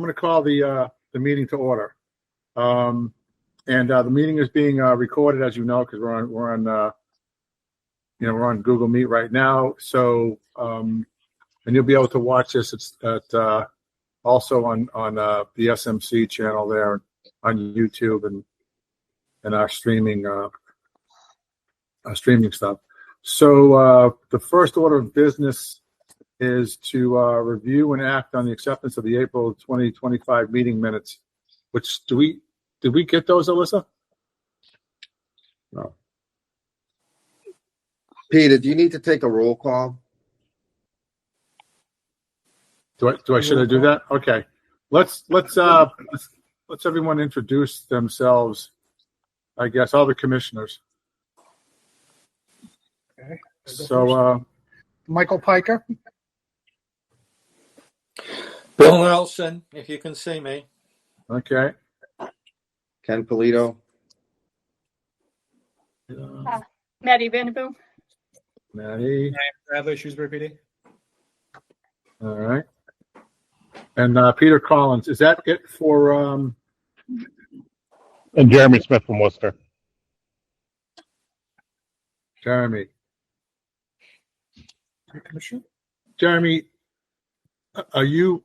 gonna call the meeting to order. And the meeting is being recorded, as you know, because we're on Google Meet right now. So and you'll be able to watch this. It's at also on the SMC channel there on YouTube and our streaming stuff. So the first order of business is to review and act on the acceptance of the April 2025 meeting minutes. Which did we get those, Alyssa? No. Peter, do you need to take a roll call? Should I do that? Okay. Let's everyone introduce themselves. I guess all the commissioners. Okay. So Michael Piker. Bill Nelson, if you can see me. Okay. Ken Polito. Maddie Vanderboom. Maddie. Bradley, Shrewsbury PD. All right. And Peter Collins. Is that it for? And Jeremy Smith from Worcester. Jeremy. Commissioner. Jeremy, are you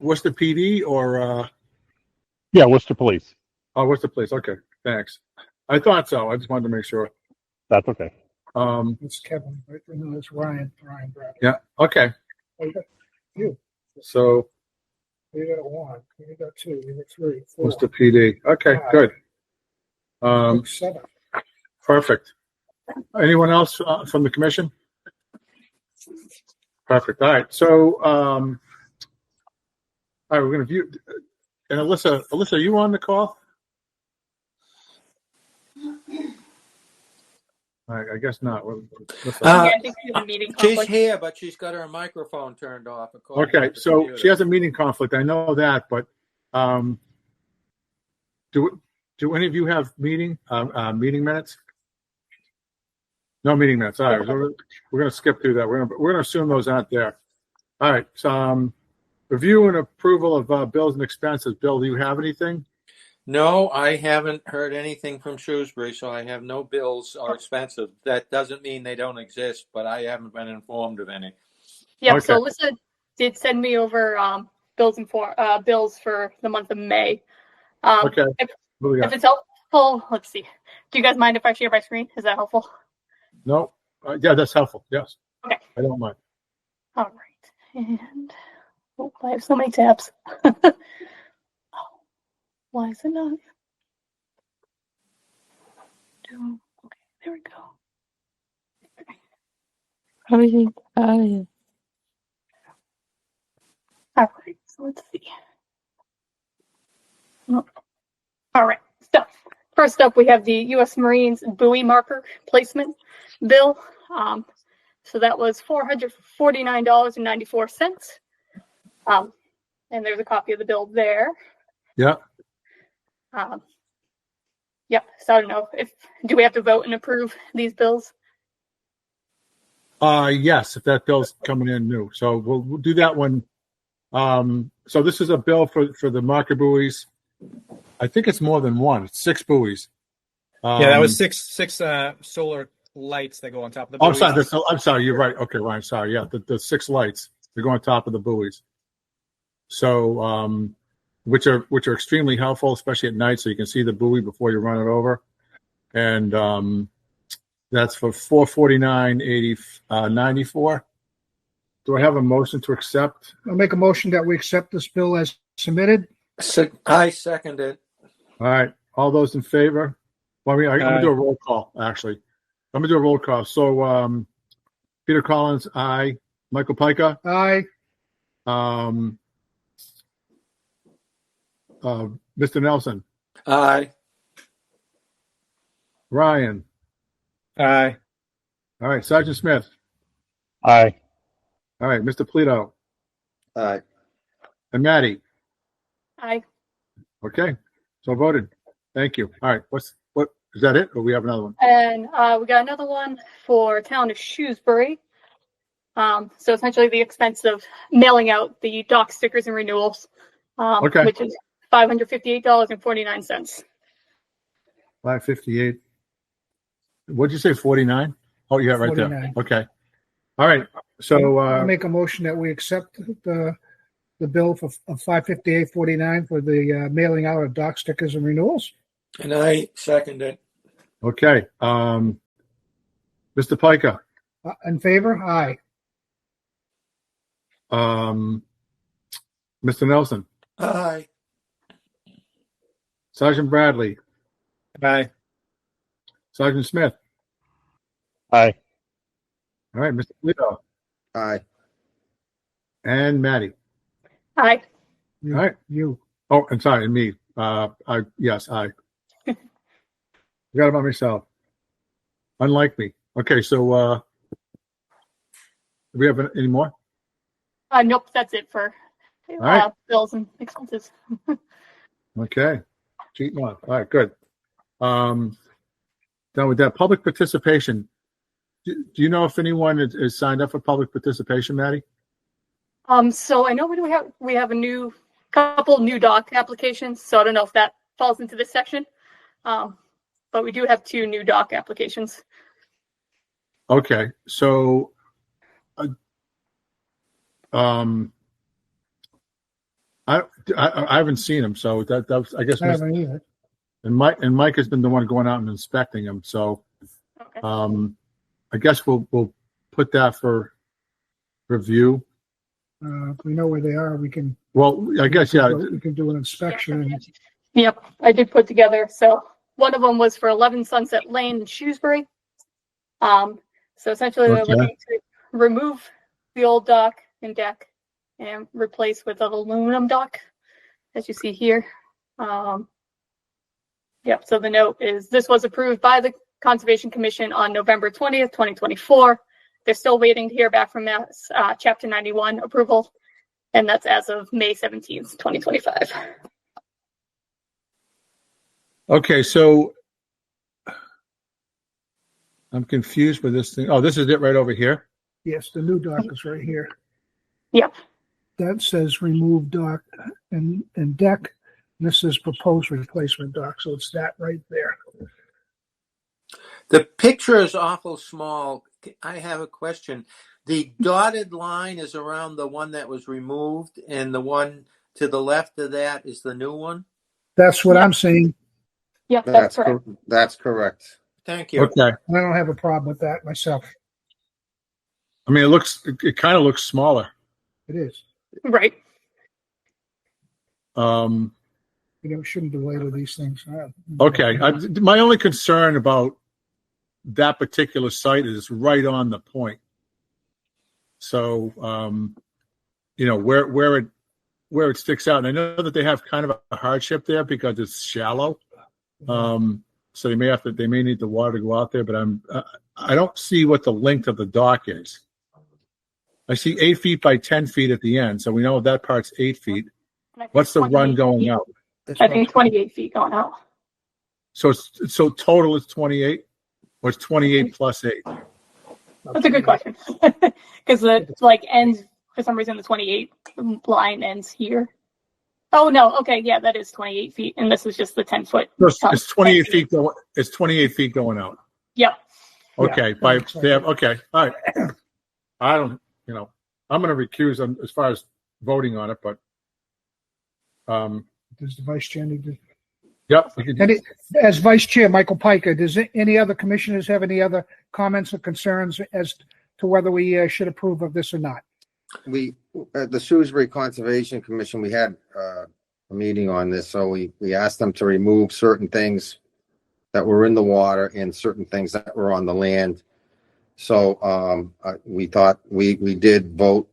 Worcester PD or? Yeah, Worcester Police. Oh, Worcester Police. Okay, thanks. I thought so. I just wanted to make sure. That's okay. It's Kevin. Right? No, it's Ryan. Ryan Bradley. Yeah. Okay. Oh, you got you. So You got one. You got two. You got three. Four. Worcester PD. Okay, good. 7. Perfect. Anyone else from the commission? Perfect. All right. So, all right, we're going to view. And Alyssa, are you on the call? I guess not. I think she's a meeting She's conflict. here, but she's got her microphone turned off. Okay, so she has a meeting conflict. I know that, but do any of you have meeting minutes? No meeting minutes. All right, we're going to skip through that. We're going to assume those aren't there. All right. So, review and approval of bills and expenses. Bill, do you have anything? No, I haven't heard anything from Shrewsbury, so I have no bills or expenses. That doesn't mean they don't exist, but I haven't been informed of any. Yep. Okay. So Alyssa did send me over bills for the month of May. Okay. If it's helpful, let's see. Do you guys mind if I share my screen? Is that helpful? No. Yeah, that's helpful. Yes. Okay. I don't mind. All right. And I have so many tabs. Why is it not? Okay, there we go. Everything. All right, so let's see. All right, so first up we have the U.S. Marines buoy marker placement bill. So that was $449.94. And there's a copy of the bill there. Yeah. Yep. So I don't know do we have to vote and approve these bills? Yes, if that bill's coming in new. So we'll do that one. So this is a bill for the marker buoys. I think it's more than one. It's 6 buoys. Yeah, that was six solar lights that go on top of the buoys. I'm sorry. You're right. Okay, Ryan. Sorry. Yeah, the 6 lights that go on top of the buoys. So, which are extremely helpful, especially at night, so you can see the buoy before you run it over. And that's for $449.94. Do I have a motion to accept? I'll make a motion that we accept this bill as submitted. I second it. All right. All those in favor? Well, I'm going to do a roll call, actually. I'm going to do a roll call. So, Peter Collins, aye. Michael Pica? Aye. Mr. Nelson? Aye. Ryan? Aye. All right. Sergeant Smith? Aye. All right. Mr. Polito? Aye. And Maddie? Aye. Okay. So voted. Thank you. All right. What is that it? Or we have another one? And we got another one for town of Shrewsbury. So essentially the expense of mailing out the dock stickers and renewals, Okay. which is $558.49. 558. What'd you say? 49? Oh, yeah, right 49. there. Okay. All right. So, I'll make a motion that we accept the bill of $558.49 for the mailing out of dock stickers and renewals. And I second it. okay. Mr. Piker, In favor? Aye. Mr. Nelson, Aye. Sergeant Bradley, Aye. Sergeant Smith. Aye. All right, Mr. Leo Aye. and Maddie. Aye. You, All right. You. Oh, I'm sorry, and me. Yes, I forgot about myself. Unlike me. Okay, so do we have any more? Nope, that's it for right. bills and expenses. Okay. Cheating on. All right, good. Done with that. Public participation. Do you know if anyone is signed up for public participation, Maddie? So I know we have a couple new dock applications, so I don't know if that falls into this section. But we do have 2 new dock applications. Okay, so I haven't seen them, so that's I guess I haven't either. and Mike has been the one going out and inspecting them. So Okay. I guess we'll put that for review. If we know where they are, we can. Well, I guess yeah. We can do an inspection. And Yep, I did put together. So one of them was for 11 Sunset Lane in Shrewsbury. So essentially they're Okay. looking to remove the old dock and deck and replace with an aluminum dock, as you see here. Yep, so the note is this was approved by the Conservation Commission on November 20th, 2024. They're still waiting to hear back from Mass Chapter 91 approval, and that's as of May 17th, 2025. Okay, so I'm confused with this thing. Oh, this is it right over here. yes, the new dock is right here. Yep. That says remove dock and deck. This is proposed replacement dock, so it's that right there. The picture is awful small. I have a question. The dotted line is around the one that was removed, and the one to the left of that is the new one? That's what I'm saying. Yep, that's correct. That's correct. Thank you. Okay. I don't have a problem with that myself. I mean, it kind of looks smaller. It is. Right. We shouldn't delay with these things. Okay. My only concern about that particular site is right on the point. So, where it sticks out. And I know that they have kind of a hardship there because it's shallow. So they may need the water to go out there, but I don't see what the length of the dock is. I see 8 feet by 10 feet at the end. So we know that part's 8 feet. What's the run going out? I think 28 feet going out. So total is 28, or it's 28 plus 8. That's a good question. Because the ends, for some reason, the 28 line ends here. Oh, no. Okay. Yeah, that is 28 feet. And this is just the 10-foot. It's 28 feet. It's 28 feet going out. Yep. Okay. Yeah. Okay. All right. I don't, I'm going to recuse as far as voting on it, but, Does the vice chair need to? yep. As vice chair, Michael Piker, does any other commissioners have any other comments or concerns as to whether we should approve of this or not? We, at the Shrewsbury Conservation Commission, we had a meeting on this, so we asked them to remove certain things that were in the water and certain things that were on the land. So we thought we did vote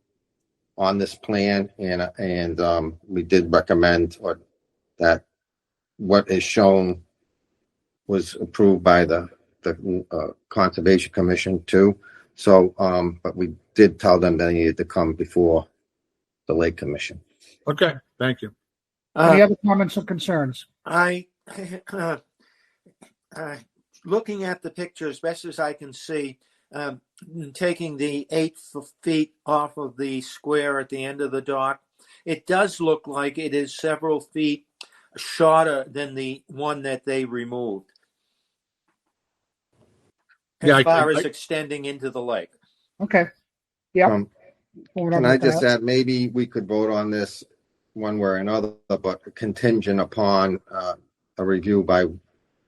on this plan, and we did recommend that what is shown was approved by the Conservation Commission too. So, but we did tell them they needed to come before the Lake Commission. Okay. Thank you. Any other comments or concerns? Looking at the picture as best as I can see, taking the 8 feet off of the square at the end of the dock, it does look like it is several feet shorter than the one that they removed. As far as extending into the lake. Okay. Yeah. Can I just add, maybe we could vote on this one way or another, but contingent upon a review by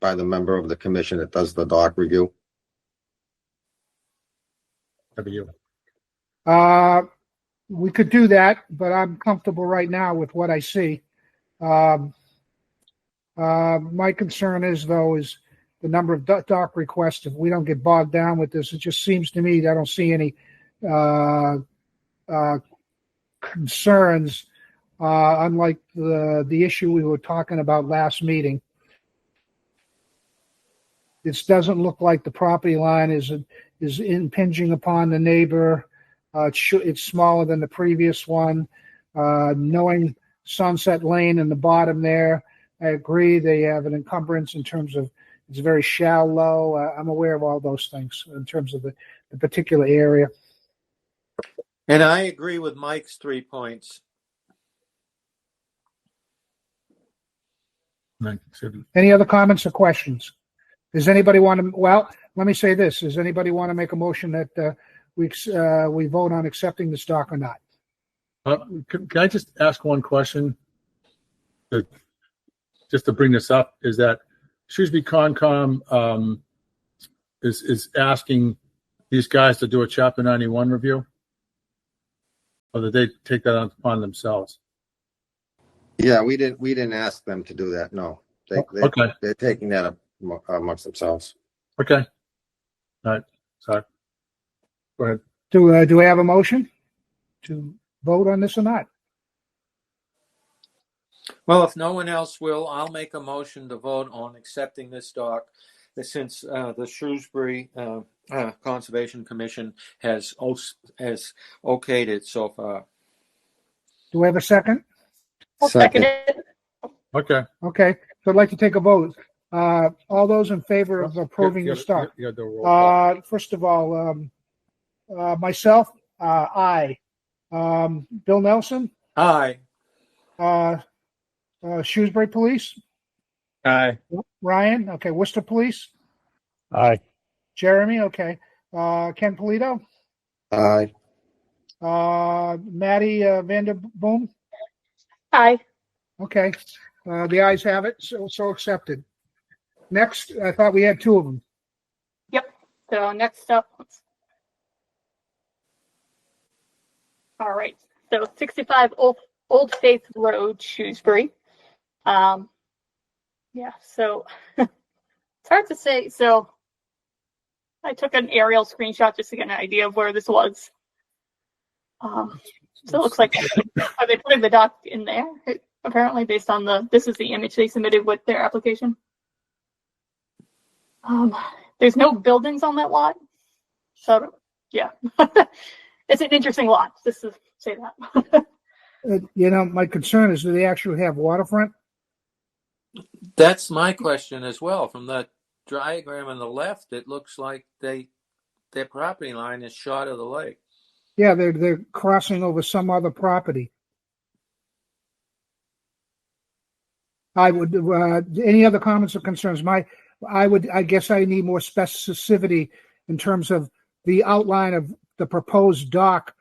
the member of the commission that does the dock review. We could do that, but I'm comfortable right now with what I see. My concern is the number of dock requests. If we don't get bogged down with this, it just seems to me that I don't see any concerns, unlike the issue we were talking about last meeting. This doesn't look like the property line is impinging upon the neighbor. It's smaller than the previous one. Knowing Sunset Lane in the bottom there, I agree they have an encumbrance in terms of it's very shallow. I'm aware of all those things in terms of the particular area. And I agree with Mike's 3 points. Any other comments or questions? Does anybody want to, well, let me say this. Does anybody want to make a motion that we vote on accepting the stock or not? Can I just ask one question? Just to bring this up, is that Shrewsbury Concom is asking these guys to do a Chapter 91 review? Or did they take that upon themselves? Yeah, we didn't ask them to do that. No, Okay. They're taking that up amongst themselves. Okay. All right. Sorry. Go ahead. Do we have a motion to vote on this or not? Well, if no one else will, I'll make a motion to vote on accepting this dock since the Shrewsbury Conservation Commission has okayed it so far. Do we have a second? I'll second it. Okay. Okay. So I'd like to take a vote. All those in favor of approving the stock? First of all, myself, aye. Bill Nelson? Aye. Shrewsbury Police? Aye. Ryan? Okay. Worcester Police? Aye. Jeremy? Okay. Ken Polito? Aye. Maddie Vanderboom? Aye. Okay. The ayes have it. So accepted. Next, I thought we had two of them. Yep. So next up. All right. So 65 Old Faith Road, Shrewsbury. Yeah. So it's hard to say. So I took an aerial screenshot just to get an idea of where this was. So it looks like are they putting the dock in there? Apparently, based on this is the image they submitted with their application. There's no buildings on that lot, so yeah, it's an interesting lot. Just to say that. My concern is, do they actually have waterfront? That's my question as well. From the diagram on the left, it looks like their property line is short of the lake. Yeah, they're crossing over some other property. I would. Any other comments or concerns? I guess I need more specificity in terms of the outline of the proposed dock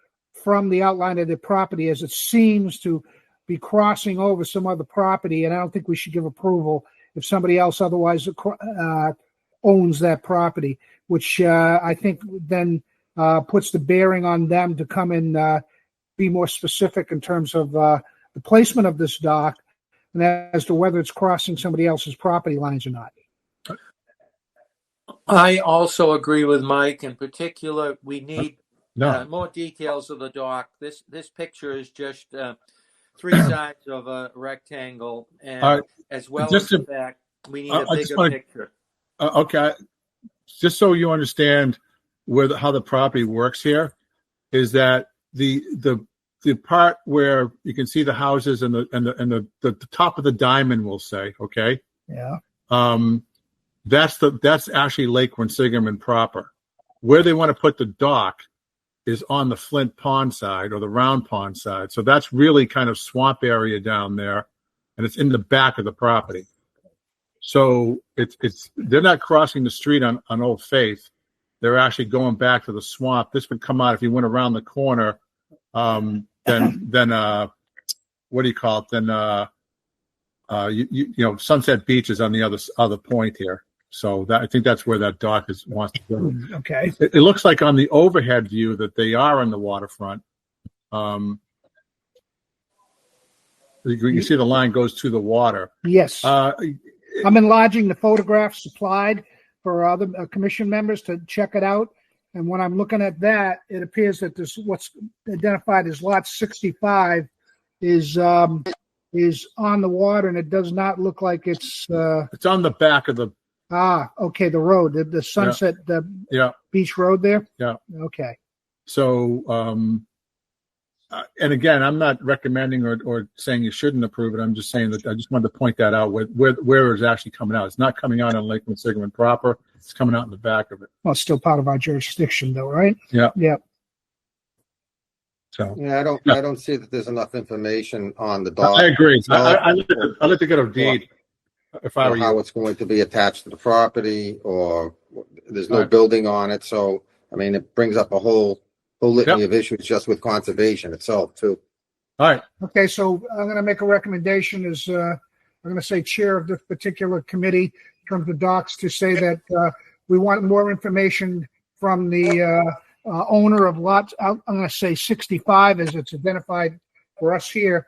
from the outline of the property, as it seems to be crossing over some other property, and I don't think we should give approval if somebody else otherwise owns that property, which I think then puts the bearing on them to come and be more specific in terms of the placement of this dock and as to whether it's crossing somebody else's property lines or not. I also agree with Mike. In particular, we need more details of the dock. This picture is just 3 sides of a rectangle, and as well as the fact we need a bigger picture. Okay, just so you understand how the property works here, is that the part where you can see the houses and the top of the diamond, we'll say, okay, yeah, that's actually Lake Quinsigamond proper. where they want to put the dock is on the Flint Pond side or the Round Pond side. So that's really kind of swamp area down there, and it's in the back of the property. So they're not crossing the street on Old Faith. They're actually going back to the swamp. This would come out if you went around the corner. Then what do you call it? Then you know, Sunset Beach is on the other point here. So I think that's where that dock wants to go. Okay. It looks like on the overhead view that they are on the waterfront. You see the line goes to the water. Yes. I'm enlarging the photographs supplied for other commission members to check it out. And when I'm looking at that, it appears that this what's identified as lot 65 is on the water, and it does not look like it's on the back of the. Okay, the road, the Sunset Beach Road there. Yeah. Okay. So, and again, I'm not recommending or saying you shouldn't approve it. I'm just saying that I just wanted to point that out where it's actually coming out. It's not coming out on Lake Quinsigamond proper. It's coming out in the back of it. Well, it's still part of our jurisdiction, though, right? Yeah. Yeah. So Yeah, I don't see that there's enough information on the dock. I agree. I'd like to get a deed if I were you. How it's going to be attached to the property, or there's no building on it. So, I mean, it brings up a whole litany of issues just with conservation itself, too. All right. Okay, so I'm going to make a recommendation as I'm going to say chair of this particular committee in terms of docs to say that we want more information from the owner of lot, I'm going to say 65 as it's identified for us here,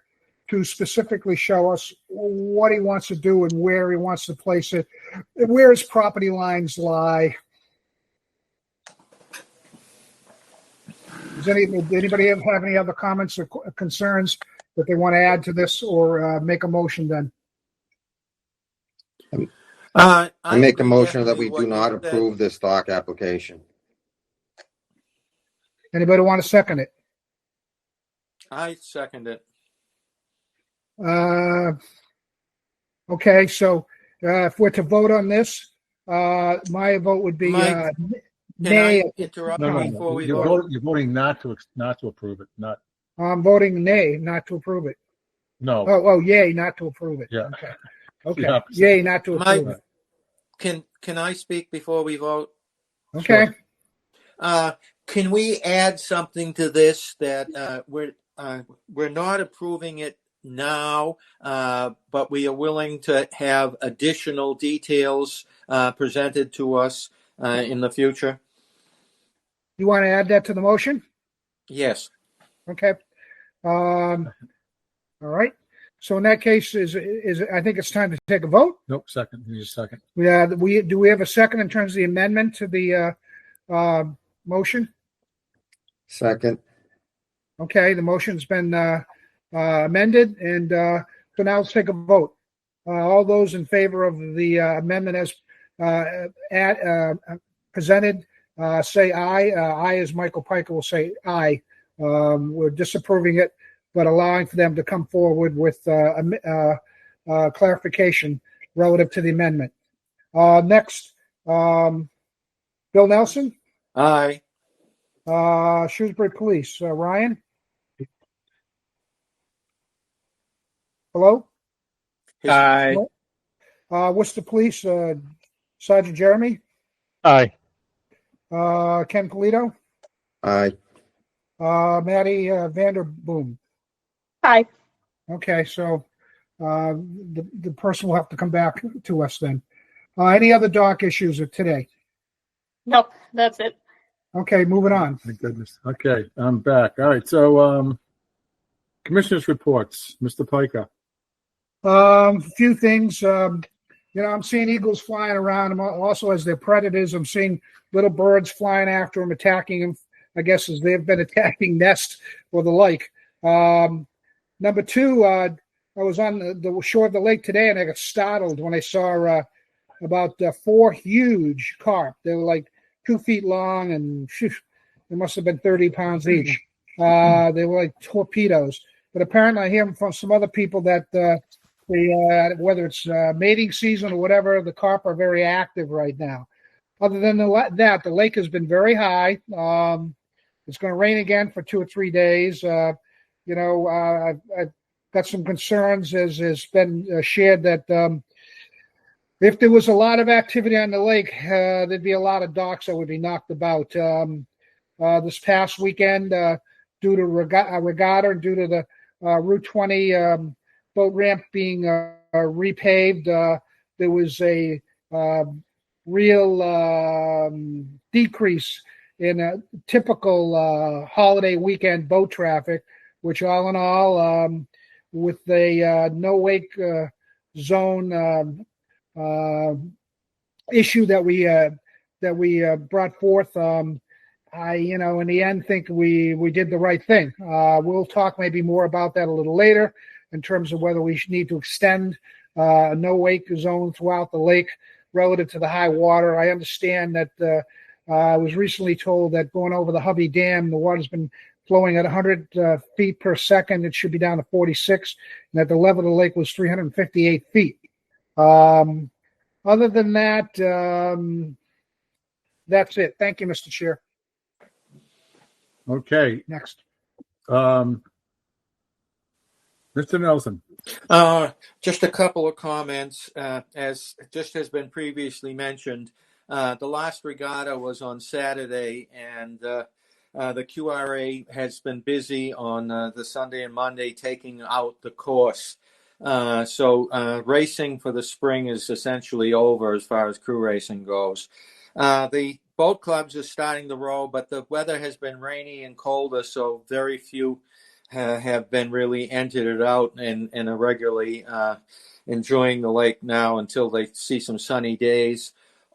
to specifically show us what he wants to do and where he wants to place it, where his property lines lie. Does anybody have any other comments or concerns that they want to add to this or make a motion then? I make a motion that we do not approve this dock application. Anybody want to second it? I second it. Okay, so if we're to vote on this, my vote would be Mike, nay. Can I interrupt No. before we vote? You're voting not to approve it. Not. I'm voting nay, not to approve it. No. Oh, yay, not to approve it. Yeah. Okay. Yeah. Yay, not to approve Mike, it. can I speak before we vote? Okay. Sure. Can we add something to this that we're not approving it now, but we are willing to have additional details presented to us in the future? You want to add that to the motion? Yes. Okay. All right. So in that case, is I think it's time to take a vote. Nope. Second. Need a second. Yeah. Do we have a second in terms of the amendment to the motion? Second. Okay. The motion's been amended, and so now let's take a vote. All those in favor of the amendment as presented, say aye. Aye, as Michael Piker will say aye. We're disapproving it, but allowing for them to come forward with clarification relative to the amendment. Next, Bill Nelson, Aye. Shrewsbury Police, Ryan. Hello? Aye. Worcester Police, Sergeant Jeremy. Aye. Ken Polito. Aye. Maddie Vanderboom. Aye. Okay, so the person will have to come back to us then. Any other dock issues of today? Nope, that's it. Okay, moving on. Thank goodness. Okay, I'm back. All right. So, commissioners' reports, Mr. Piker. A few things. I'm seeing eagles flying around. I'm also, as they're predators, I'm seeing little birds flying after them, attacking them, I guess, as they've been attacking nests or the like. Number two, I was on the shore of the lake today, and I got startled when I saw about 4 huge carp. They were like 2 feet long, and they must have been 30 pounds each. They were like torpedoes. But apparently I hear from some other people that whether it's mating season or whatever, the carp are very active right now. other than that, the lake has been very high. It's going to rain again for 2 or 3 days. I've got some concerns, as has been shared, that if there was a lot of activity on the lake, there'd be a lot of docks that would be knocked about. This past weekend, due to regatta and due to the Route 20 boat ramp being repaved, there was a real decrease in a typical holiday weekend boat traffic, which all in all, with a no wake zone issue that we brought forth, I, in the end, think we did the right thing. We'll talk maybe more about that a little later in terms of whether we need to extend a no wake zone throughout the lake relative to the high water. I understand that I was recently told that going over the Hovey Dam, the water's been flowing at 100 feet per second. It should be down to 46, and that the level of the lake was 358 feet. Other than that, that's it. Thank you, Mr. Chair. Okay. Next. Mr. Nelson. Just a couple of comments. As just has been previously mentioned, the last regatta was on Saturday, and the QRA has been busy on the Sunday and Monday taking out the course. So racing for the spring is essentially over as far as crew racing goes. The boat clubs are starting to row, but the weather has been rainy and colder, so very few have been really entered it out and are regularly enjoying the lake now until they see some sunny days.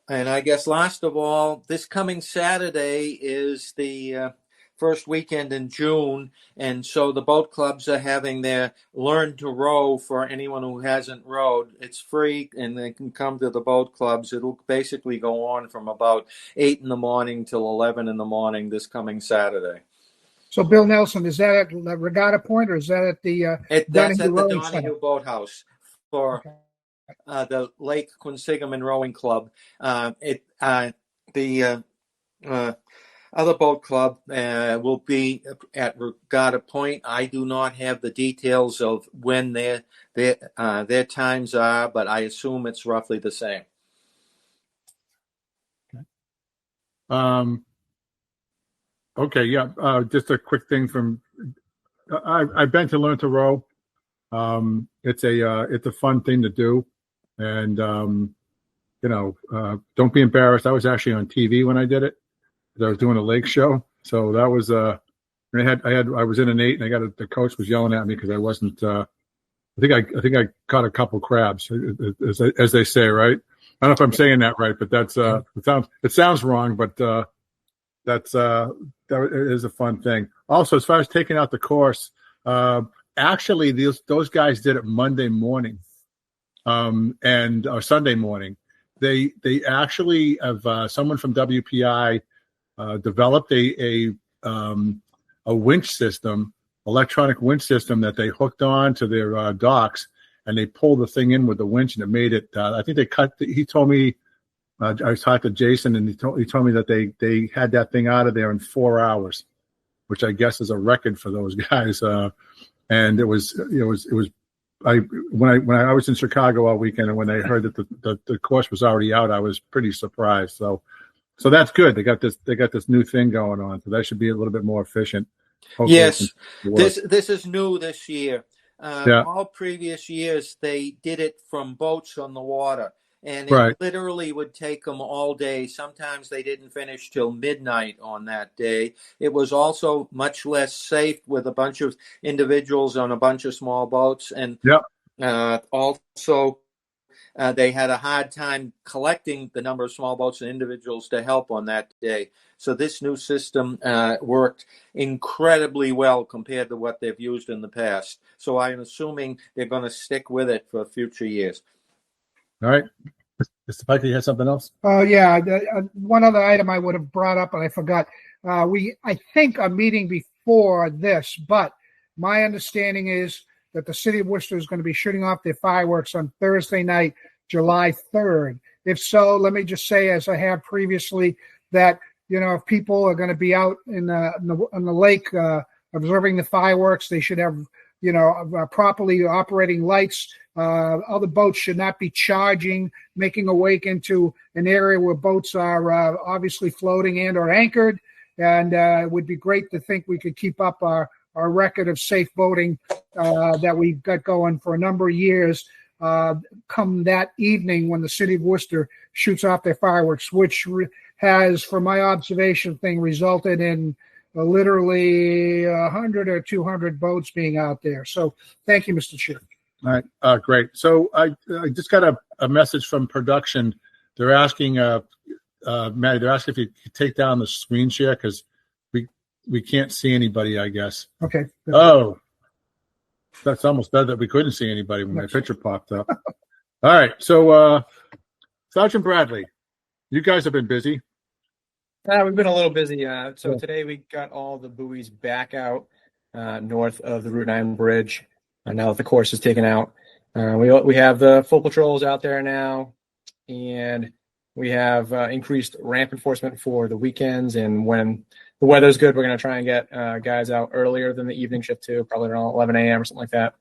And I guess last of all, this coming Saturday is the first weekend in June, and so the boat clubs are having their Learn to Row for anyone who hasn't rowed. It's free, and they can come to the boat clubs. It'll basically go on from about 8 in the morning till 11 in the morning this coming Saturday. So, Bill Nelson, is that at the Regatta Point, or is that at the That's at the Rowing Donahue Center? Boathouse for the Lake Quinsigamond Rowing Club. The other boat club will be at Regatta Point. I do not have the details of when their times are, but I assume it's roughly the same. Okay, yeah. Just a quick thing from I've been to Learn to Row. It's a fun thing to do, and don't be embarrassed. I was actually on TV when I did it. I was doing a lake show, so that was I was in an 8, and the coach was yelling at me because I wasn't. I think I caught a couple crabs, as they say, right? I don't know if I'm saying that right, but that's it sounds wrong, but that is a fun thing. Also, as far as taking out the course, actually those guys did it Monday morning, or Sunday morning. They actually have someone from WPI. Developed a winch system, electronic winch system that they hooked on to their docks, and they pulled the thing in with the winch, and it made it. I think they cut. He told me. I talked to Jason, and he told me that they had that thing out of there in 4 hours, which I guess is a record for those guys. And it was. When I was in Chicago all weekend, and when I heard that the course was already out, I was pretty surprised. So that's good. They got this new thing going on, so that should be a little bit more efficient. Hopefully yes, this is new this year. All previous years they did it from boats on the water, and it literally would take them all day. Sometimes they didn't finish till midnight on that day. It was also much less safe with a bunch of individuals on a bunch of small boats, and also. They had a hard time collecting the number of small boats and individuals to help on that day. So this new system worked incredibly well compared to what they've used in the past. So I'm assuming they're going to stick with it for future years. All right. Mr. Pike, you had something else? Oh, yeah. One other item I would have brought up, and I forgot. I think a meeting before this, but my understanding is that the city of Worcester is going to be shooting off their fireworks on Thursday night July 3rd? If so, let me just say, as I have previously, that, if people are going to be out in the lake observing the fireworks, they should have, properly operating lights. Other boats should not be charging, making a wake into an area where boats are obviously floating and or anchored. And it would be great to think we could keep up our record of safe boating that we've got going for a number of years come that evening when the city of Worcester shoots off their fireworks, which has, from my observation thing, resulted in literally 100 or 200 boats being out there. So thank you, Mr. Chair. All right, great. So I just got a message from production. They're asking, Maddie, they're asking if you could take down the screen share because we can't see anybody, I guess. Okay. Oh, that's almost better that we couldn't see anybody when my picture popped up. All right, so Sergeant Bradley, you guys have been busy. We've been a little busy. So today we got all the buoys back out north of the Route 9 bridge. Now that the course is taken out, we have the full patrols out there now, and we have increased ramp enforcement for the weekends. And when the weather's good, we're going to try and get guys out earlier than the evening shift too, probably around 11 a.m. or something like that.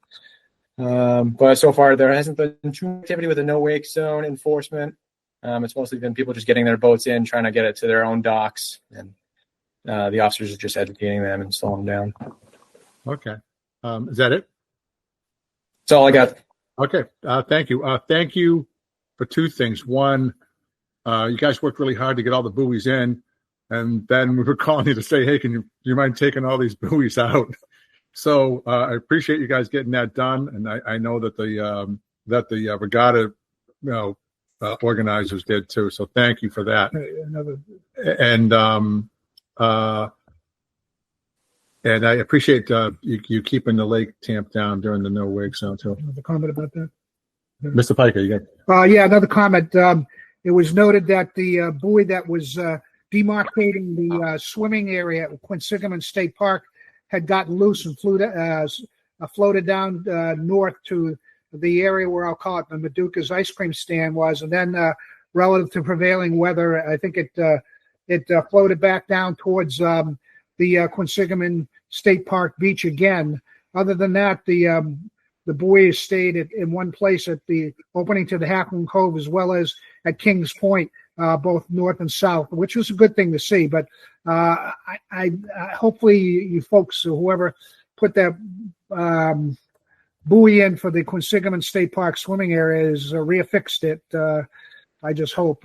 But so far there hasn't been too much activity with the no wake zone enforcement. It's mostly been people just getting their boats in, trying to get it to their own docks, and the officers are just educating them and slowing them down. Okay. Is that it? That's all I got. Okay. Thank you. Thank you for two things. One, you guys worked really hard to get all the buoys in, and then we were calling you to say, hey, can you mind taking all these buoys out? So I appreciate you guys getting that done, and I know that the regatta, organizers did too. So thank you for that. And I appreciate you keeping the lake tamped down during the no wake zone too. Another comment about that? Mr. Piker, you got? Yeah, another comment. It was noted that the buoy that was demarcating the swimming area at Quinsigamond State Park had gotten loose and floated down north to the area where I'll call it the Maduka's ice cream stand was, and then relative to prevailing weather, I think it floated back down towards the Quinsigamond State Park beach again. Other than that, the buoy stayed in one place at the opening to the Half Moon Cove as well as at Kings Point, both north and south, which was a good thing to see. But I hopefully you folks, whoever put that buoy in for the Quinsigamond State Park swimming area has reaffixed it. I just hope.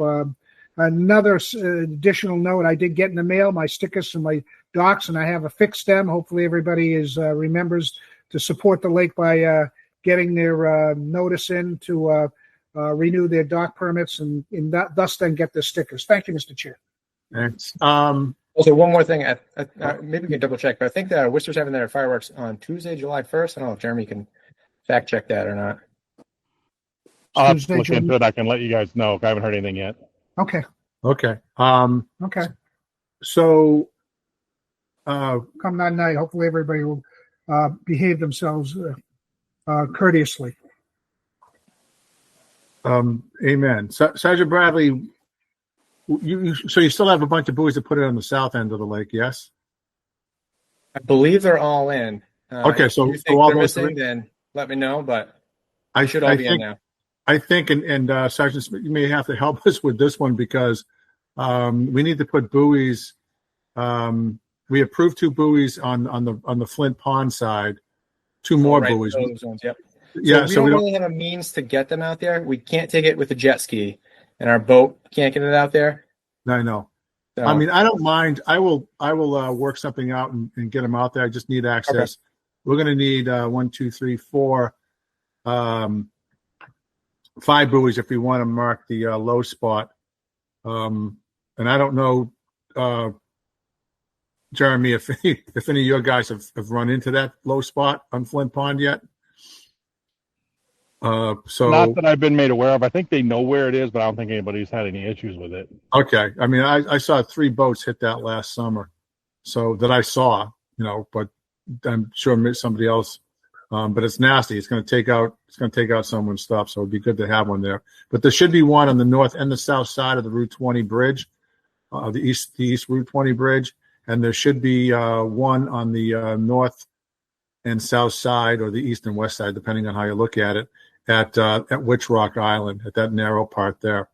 Another additional note, I did get in the mail my stickers from my docks, and I have affixed them. Hopefully everybody remembers to support the lake by getting their notice in to renew their dock permits and thus then get the stickers. Thank you, Mr. Chair. Thanks. Also, one more thing. Maybe we can double check, but I think that Worcester's having their fireworks on Tuesday, July 1st. I don't know if Jeremy can fact check that or not. I'll have to look into it. I can let you guys know. I haven't heard anything yet. Okay. Okay. Okay. So, come that night, hopefully everybody will behave themselves courteously. Amen. Sergeant Bradley, so you still have a bunch of buoys to put it on the south end of the lake, yes? I believe they're all in. Okay, so if you think they're missing, then let me know, but I should all be in now. I think, and Sergeant Smith, you may have to help us with this one because we need to put buoys. We approved 2 buoys on the Flint Pond side, 2 more buoys. Zones, yep. Yeah, so we don't really have a means to get them out there. We can't take it with a jet ski, and our boat can't get it out there. I know. So, I mean, I don't mind. I will work something out and get them out there. I just need access. Okay. We're going to need 1, 2, 3, 4, 5 buoys if we want to mark the low spot. And I don't know, Jeremy, if any of your guys have run into that low spot on Flint Pond yet. So not that I've been made aware of. I think they know where it is, but I don't think anybody's had any issues with it. Okay. I mean, I saw 3 boats hit that last summer, so that I saw, but I'm sure somebody else But it's nasty. It's going to take out someone's stuff. So it'd be good to have one there. But there should be one on the north and the south side of the Route 20 bridge, the east Route 20 bridge, and there should be one on the north and south side, or the east and west side, depending on how you look at it, at Witch Rock Island, at that narrow part there,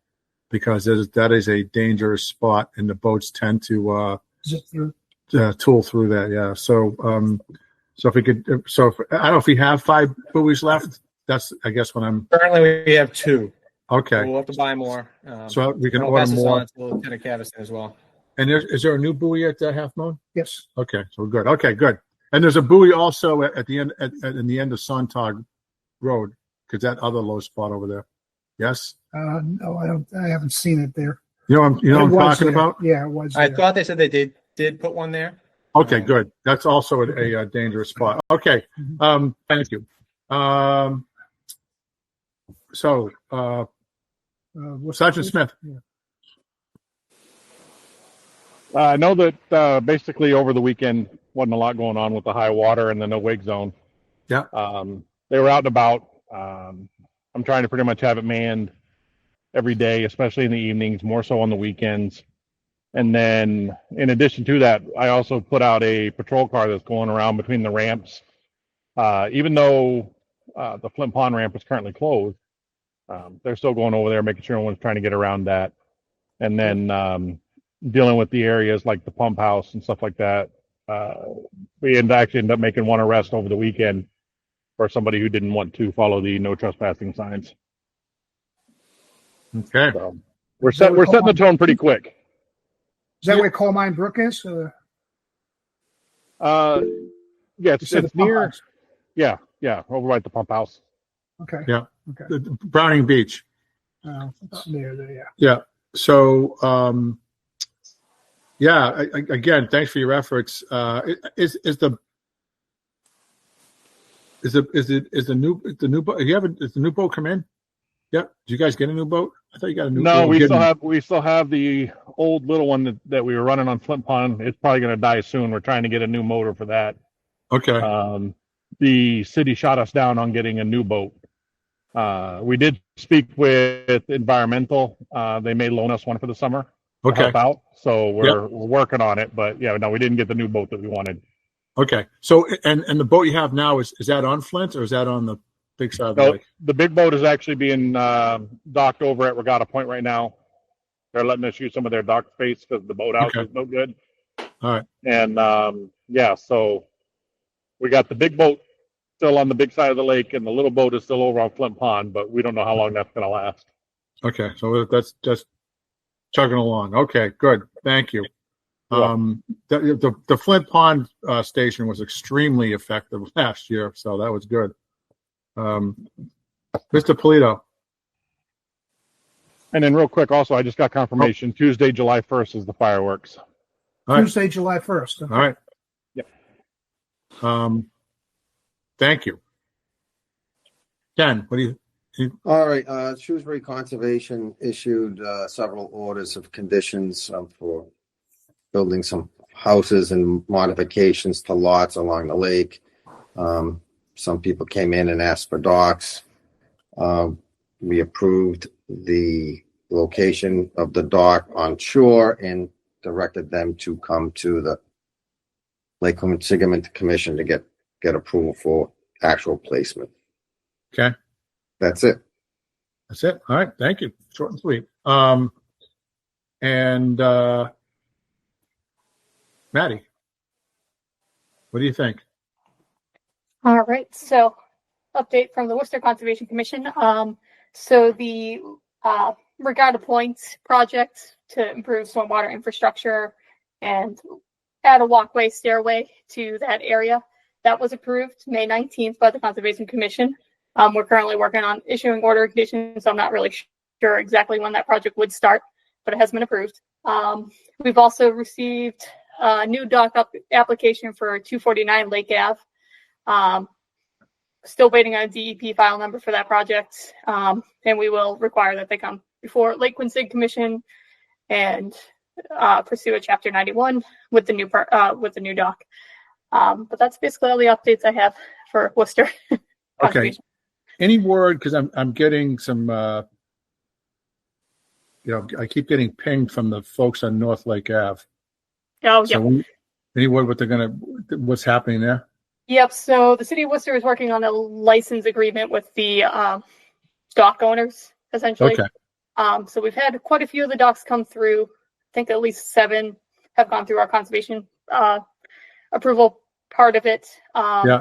because that is a dangerous spot, and the boats tend to tool through that. Yeah. So if we could, I don't know if we have 5 buoys left. That's, I guess, when I'm currently we have 2. Okay. We'll have to buy more. So we can order more. Lieutenant Cavison as well. And is there a new buoy at Half Moon? Yes. Okay, so we're good. Okay, good. And there's a buoy also at the end, in the end of Sontag Road, because that other low spot over there. Yes. No, I don't. I haven't seen it there. You know what I'm talking there. about? Yeah, it was. I there. thought they said they did put one there. Okay, good. That's also a dangerous spot. Okay, thank you. So, Sergeant Smith. Yeah. I know that basically over the weekend wasn't a lot going on with the high water and the no wake zone. Yeah. They were out and about. I'm trying to pretty much have it manned every day, especially in the evenings, more so on the weekends. And then in addition to that, I also put out a patrol car that's going around between the ramps. Even though the Flint Pond ramp is currently closed, they're still going over there, making sure no one's trying to get around that. And then dealing with the areas like the pump house and stuff like that. We actually ended up making one arrest over the weekend for somebody who didn't want to follow the no trespassing signs. Okay. So we're setting the tone pretty quick. Is that where Coal Mine Brook is? Yeah, it's near. House. Yeah, over by the pump house. Okay. Yeah. Okay. The Browning Beach. It's near there. Yeah. Yeah. So, yeah. Again, thanks for your efforts. Is the new boat? Is the new boat come in? Yeah. Did you guys get a new boat? I thought you got a new. No, we still have the old little one that we were running on Flint Pond. It's probably going to die soon. We're trying to get a new motor for that. Okay. The city shot us down on getting a new boat. We did speak with environmental. They may loan us one for the summer to help out. So we're working on it. But yeah, no, we didn't get the new boat that we wanted. Okay. So and the boat you have now is that on Flint or is that on the big side of the lake? The big boat is actually being docked over at Regatta Point right now. They're letting us use some of their dock space because the boathouse is no good. All right. And so we got the big boat still on the big side of the lake, and the little boat is still over on Flint Pond, but we don't know how long that's going to last. Okay, so that's just chugging along. Okay, good. Thank you. The Flint Pond station was extremely effective last year, so that was good. Mr. Polito. And then real quick, also, I just got confirmation. Tuesday, July 1st is the fireworks. Tuesday, July 1st. Okay. All right. Yep. Thank you. Ken, what do you? All right. Shrewsbury Conservation issued several orders of conditions for building some houses and modifications to lots along the lake. Some people came in and asked for docks. We approved the location of the dock on shore and directed them to come to the Lake Quinsigamond Commission to get approval for actual placement. Okay. That's it. That's it. All right. Thank you. Short and sweet. And Maddie, what do you think? All right. So, update from the Worcester Conservation Commission. So the Regatta Point project to improve stormwater infrastructure and add a walkway stairway to that area. That was approved May 19th by the Conservation Commission. We're currently working on issuing order conditions, so I'm not really sure exactly when that project would start, but it has been approved. We've also received a new dock application for 249 Lake Ave. Still waiting on a DEP file number for that project, and we will require that they come before Lake Quinsig Commission and pursue a Chapter 91 with the new dock. But that's basically all the updates I have for Worcester. Okay. Any word, because I'm getting some, I keep getting pinged from the folks on North Lake Ave. Oh, so any word what's happening there? Yep. So the city of Worcester is working on a license agreement with the dock owners, essentially. Okay. So we've had quite a few of the docks come through. I think at least 7 have gone through our conservation approval part of it. Yeah.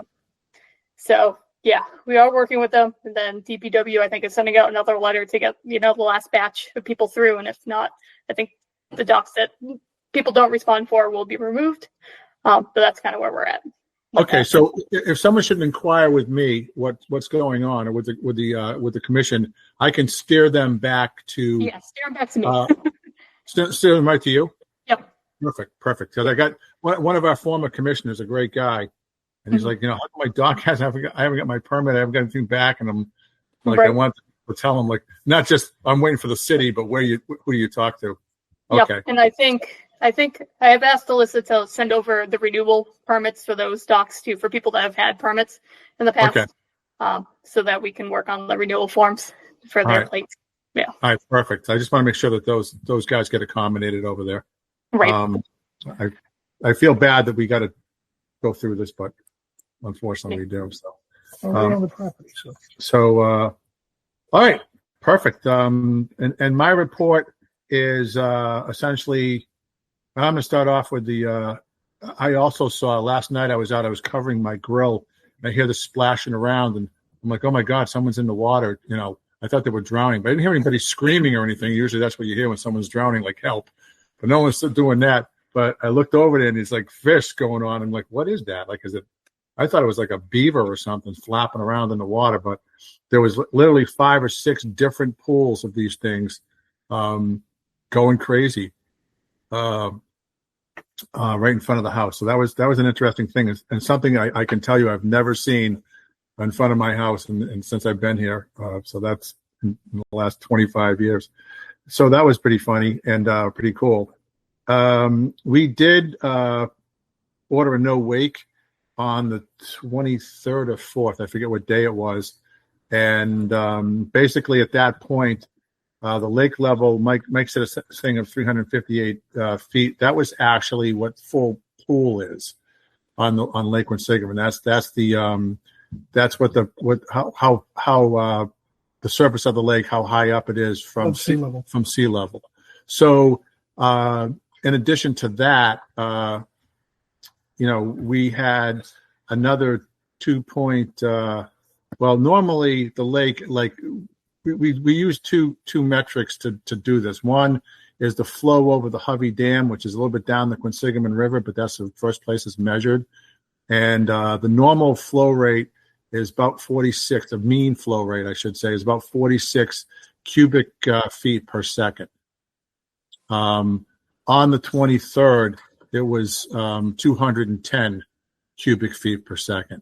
So yeah, we are working with them, and then DPW I think is sending out another letter to get the last batch of people through, and if not, I think the docks that people don't respond for will be removed. But that's kind of where we're at. Okay, so if someone should inquire with me what's going on, or with the commission, I can steer them back to. Yeah, steer them back to me. Steer them right to you. Yep. Perfect. Because I got one of our former commissioners, a great guy, and he's like, how come my dock I haven't got my permit, I haven't got anything back, and I'm like, right. I want to tell him, like, not just I'm waiting for the city, but who do you talk to? Okay. Yep. And I think I have asked Alyssa to send over the renewal permits for those docks too, for people that have had permits in the past, so that we can work on the renewal forms for their plates. Yeah. All right, perfect. I just want to make sure that those guys get accommodated over there. Right. I feel bad that we got to go through this, but unfortunately we do. So. We're on the property. So, all right, perfect. And my report is essentially. I'm going to start off with I also saw last night I was covering my grill, and I hear the splashing around, and I'm like, oh my God, someone's in the water. I thought they were drowning, but I didn't hear anybody screaming or anything. Usually that's what you hear when someone's drowning, like help. But no one's doing that. But I looked over there and it's like fish going on. I'm like, what is that? Like, I thought it was like a beaver or something flapping around in the water, but there was literally 5 or 6 different pools of these things going crazy. Right in front of the house. So that was an interesting thing, and something I can tell you I've never seen in front of my house and since I've been here. So that's in the last 25 years. So that was pretty funny and pretty cool. We did order a no wake on the 23rd or 4th. I forget what day it was. And basically at that point, the lake level, Mike said a thing of 358 feet. That was actually what full pool is on Lake Quinsigamond. That's how the surface of the lake, how high up it is from sea level. So in addition to that, we had another 2 point. Normally the lake, like. We use two metrics to do this. One is the flow over the Hovey Dam, which is a little bit down the Quinsigamond River, but that's the first place it's measured. And the normal flow rate is about 46. The mean flow rate, I should say, is about 46 cubic feet per second. On the 23rd, it was 210 cubic feet per second.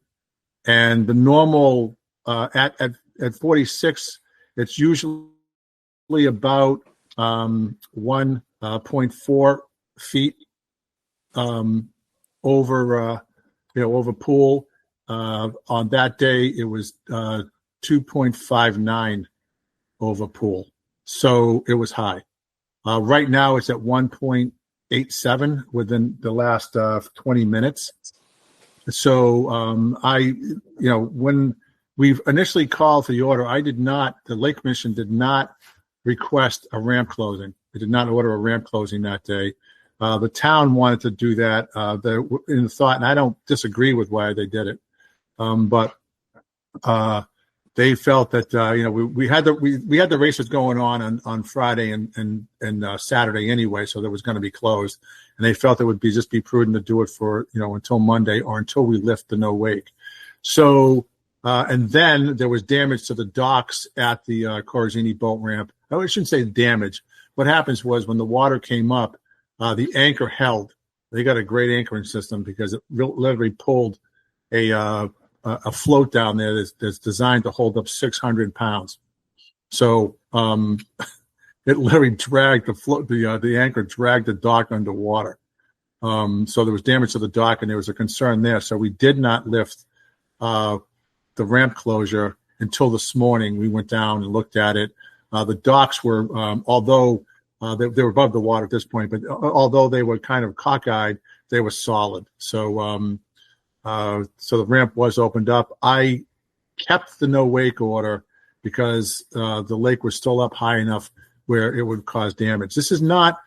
And the normal at 46. It's usually about 1.4 feet over pool. On that day, it was 2.59 over pool. So it was high. Right now, it's at 1.87 within the last 20 minutes. So when we've initially called for the order, the Lake Commission did not request a ramp closing. They did not order a ramp closing that day. The town wanted to do that in the thought, and I don't disagree with why they did it. But they felt that, we had the races going on Friday and Saturday anyway, so that was going to be closed. And they felt it would just be prudent to do it for, until Monday or until we lift the no wake. So, and then there was damage to the docks at the Corzini boat ramp. I shouldn't say damage. What happens was when the water came up, the anchor held. They got a great anchoring system because it literally pulled a float down there that's designed to hold up 600 pounds. So it literally dragged the anchor dragged the dock underwater. So there was damage to the dock, and there was a concern there. So we did not lift the ramp closure until this morning. We went down and looked at it. The docks were, although they were above the water at this point, but although they were kind of cockeyed, they were solid. So the ramp was opened up. I kept the no wake order because the lake was still up high enough where it would cause damage. This is not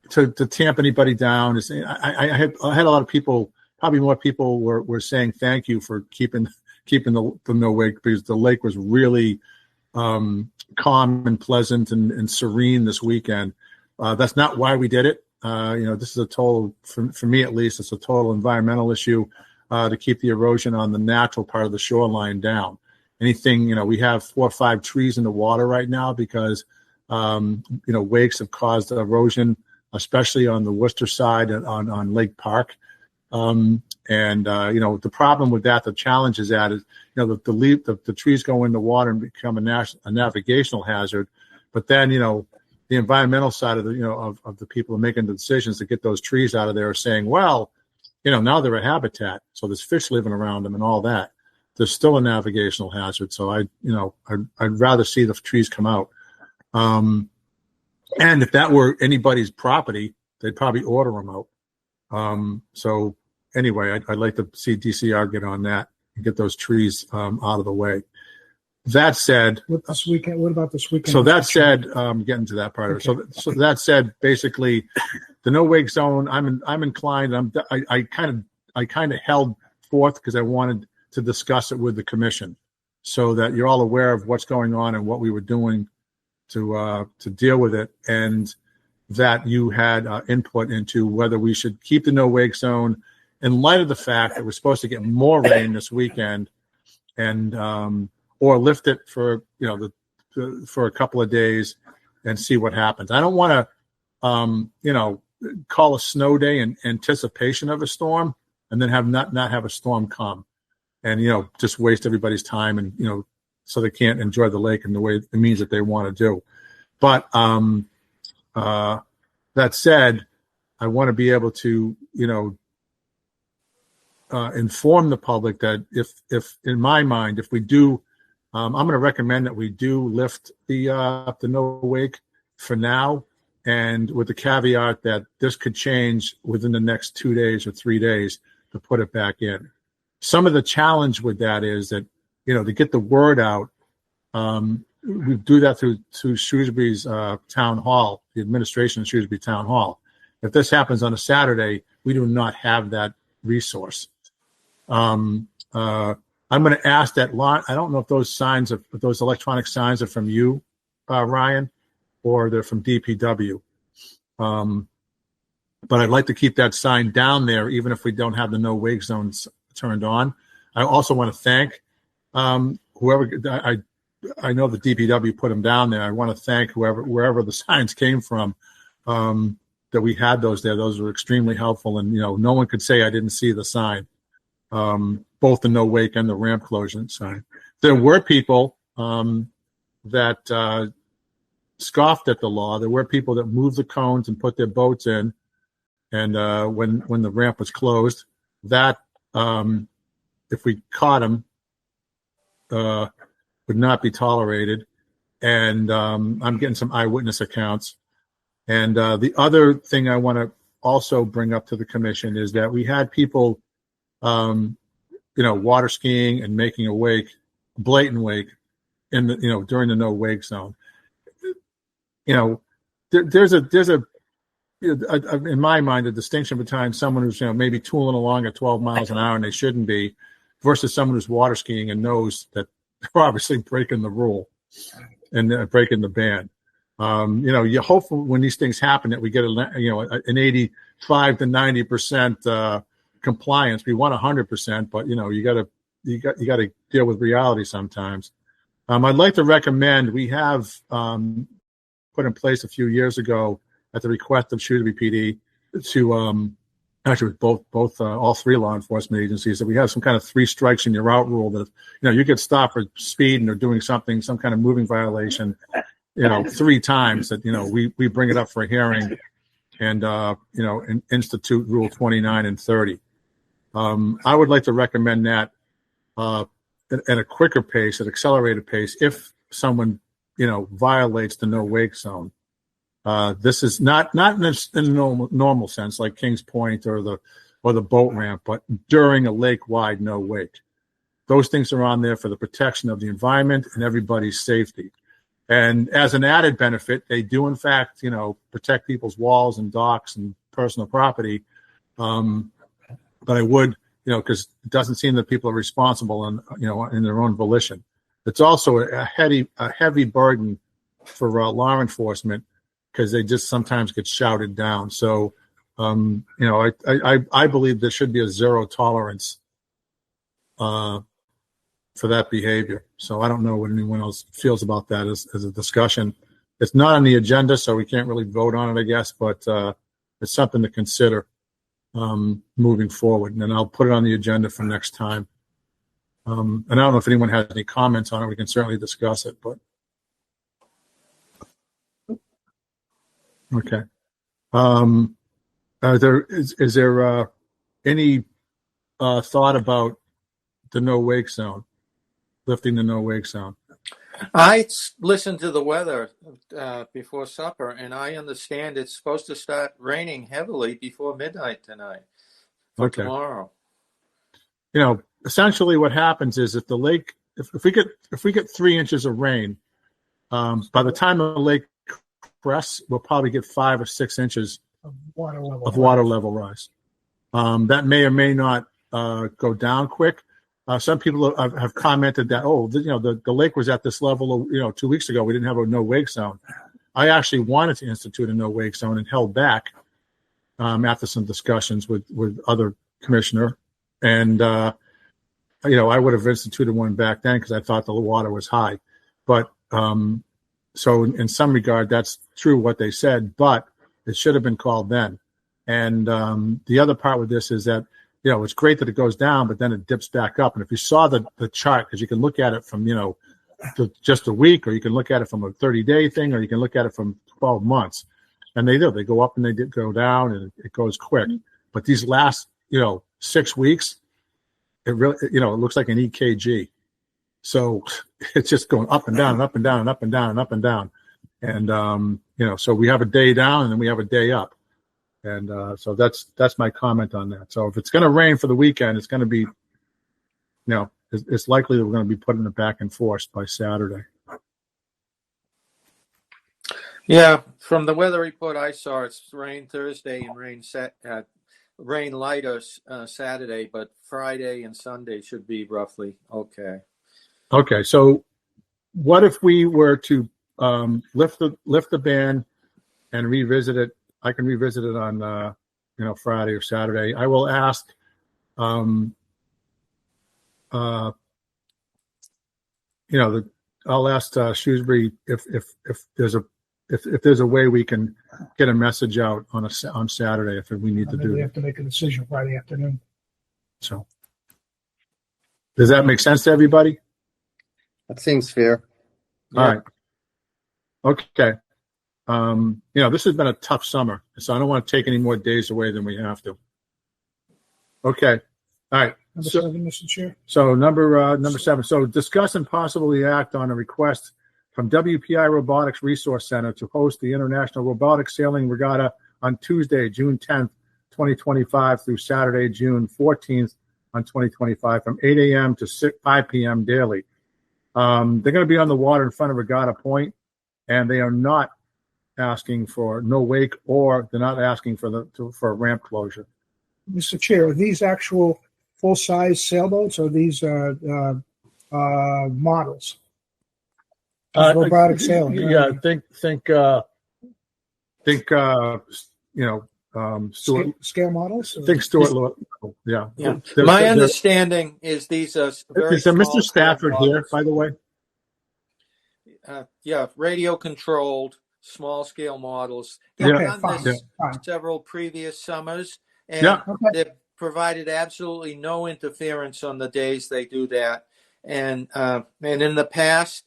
to tamp anybody down. I had a lot of people, probably more people were saying thank you for keeping the no wake, because the lake was really calm and pleasant and serene this weekend. That's not why we did it. This is a total, for me at least, it's a total environmental issue to keep the erosion on the natural part of the shoreline down. Anything, we have 4 or 5 trees in the water right now because, wakes have caused erosion, especially on the Worcester side and on Lake Park. The problem with that, the challenge is that the trees go in the water and become a navigational hazard. But then, the environmental side of the people who are making the decisions to get those trees out of there are saying, well, now they're a habitat, so there's fish living around them and all that. There's still a navigational hazard. So I'd rather see the trees come out. And if that were anybody's property, they'd probably order them out. So anyway, I'd like to see DCR get on that and get those trees out of the way. That said, what about this weekend? So that said, getting to that part of it. So that said, basically, the no wake zone. I'm inclined. I kind of held forth because I wanted to discuss it with the commission, so that you're all aware of what's going on and what we were doing to deal with it, and that you had input into whether we should keep the no wake zone in light of the fact that we're supposed to get more rain this weekend, and or lift it for for a couple of days and see what happens. I don't want to call a snow day in anticipation of a storm and then have not have a storm come and just waste everybody's time and so they can't enjoy the lake in the way it means that they want to do. But that said, I want to be able to inform the public that if in my mind, if we do, I'm going to recommend that we do lift the no wake for now, and with the caveat that this could change within the next 2 days or 3 days to put it back in. Some of the challenge with that is that to get the word out, we do that through Shrewsbury's town hall, the administration of Shrewsbury Town Hall. If this happens on a Saturday, we do not have that resource. I'm going to ask that lot. I don't know if those electronic signs are from you, Ryan, or they're from DPW. But I'd like to keep that sign down there, even if we don't have the no wake zones turned on. I also want to thank whoever. I know the DPW put them down there. I want to thank wherever the signs came from, that we had those there. Those were extremely helpful, and no one could say I didn't see the sign. Both the no wake and the ramp closure sign. There were people that scoffed at the law. There were people that moved the cones and put their boats in, and when the ramp was closed, that if we caught them, would not be tolerated. And I'm getting some eyewitness accounts. And the other thing I want to also bring up to the commission is that we had people water skiing and making a blatant wake in the, during the no wake zone. There's in my mind, a distinction between someone who's, maybe tooling along at 12 miles an hour and they shouldn't be, versus someone who's water skiing and knows that they're obviously breaking the rule and breaking the ban. You hope when these things happen that we get an 85 to 90% compliance. We want 100%, but you got to deal with reality sometimes. I'd like to recommend, we have put in place a few years ago at the request of Shrewsbury PD to actually with all 3 law enforcement agencies, that we have some kind of 3 strikes and you're out rule, that if you get stopped for speed and they're doing something, some kind of moving violation, 3 times, that we bring it up for a hearing and institute Rule 29 and 30. I would like to recommend that at a quicker pace, at accelerated pace, if someone, violates the no wake zone. This is not in a normal sense, like Kings Point or the boat ramp, but during a lake-wide no wake. Those things are on there for the protection of the environment and everybody's safety. And as an added benefit, they do, in fact, protect people's walls and docks and personal property. But I would, because it doesn't seem that people are responsible and, in their own volition. It's also a heavy burden for law enforcement because they just sometimes get shouted down. So, I believe there should be a zero tolerance for that behavior. So I don't know what anyone else feels about that as a discussion. It's not on the agenda, so we can't really vote on it, I guess, but it's something to consider moving forward. And then I'll put it on the agenda for next time. And I don't know if anyone has any comments on it. We can certainly discuss it, but okay. Is there any thought about the no wake zone, lifting the no wake zone? I listened to the weather before supper, and I understand it's supposed to start raining heavily before midnight tonight for tomorrow. Essentially what happens is if the lake, if we get 3 inches of rain, by the time the lake crests, we'll probably get 5 or 6 inches of water level rise. That may or may not go down quick. Some people have commented that, the lake was at this level, 2 weeks ago. We didn't have a no wake zone. I actually wanted to institute a no wake zone and held back after some discussions with other commissioner. And, I would have instituted one back then because I thought the water was high. But so in some regard, that's true what they said, but it should have been called then. And the other part with this is that, it's great that it goes down, but then it dips back up. And if you saw the chart, because you can look at it from, just a week, or you can look at it from a 30-day thing, or you can look at it from 12 months. And they do. They go up and they go down, and it goes quick. But these last, 6 weeks, it really, it looks like an EKG. So it's just going up and down and up and down and up and down and up and down. And, so we have a day down and then we have a day up. And so that's my comment on that. So if it's going to rain for the weekend, it's going to be, it's likely that we're going to be putting it back in force by Saturday. Yeah, from the weather report I saw, it's rain Thursday and rain lighter Saturday, but Friday and Sunday should be roughly okay. Okay, so what if we were to lift the ban and revisit it? I can revisit it on Friday or Saturday. I will ask I'll ask Shrewsbury if there's a way we can get a message out on Saturday if we need to do. We have to make a decision Friday afternoon. So, does that make sense to everybody? That seems fair. All right. Okay. This has been a tough summer, so I don't want to take any more days away than we have to. Okay. All right. Number 7, Mr. Chair. So number 7. So discuss and possibly act on a request from WPI Robotics Resource Center to host the International Robotic Sailing Regatta on Tuesday, June 10th, 2025 through Saturday, June 14th on 2025 from 8 a.m. to 5 p.m. daily. They're going to be on the water in front of Regatta Point, and they are not asking for no wake, or they're not asking for a ramp closure. Mr. Chair, are these actual full-size sailboats, or these models? Robotic sailing. Yeah, think Stuart. Scale models? Think Stuart. Yeah. My understanding is these are very. Is there Mr. Stafford here, by the way? Radio controlled, small scale models. They've done this several previous summers, and they've provided absolutely no interference on the days they do that. And in the past,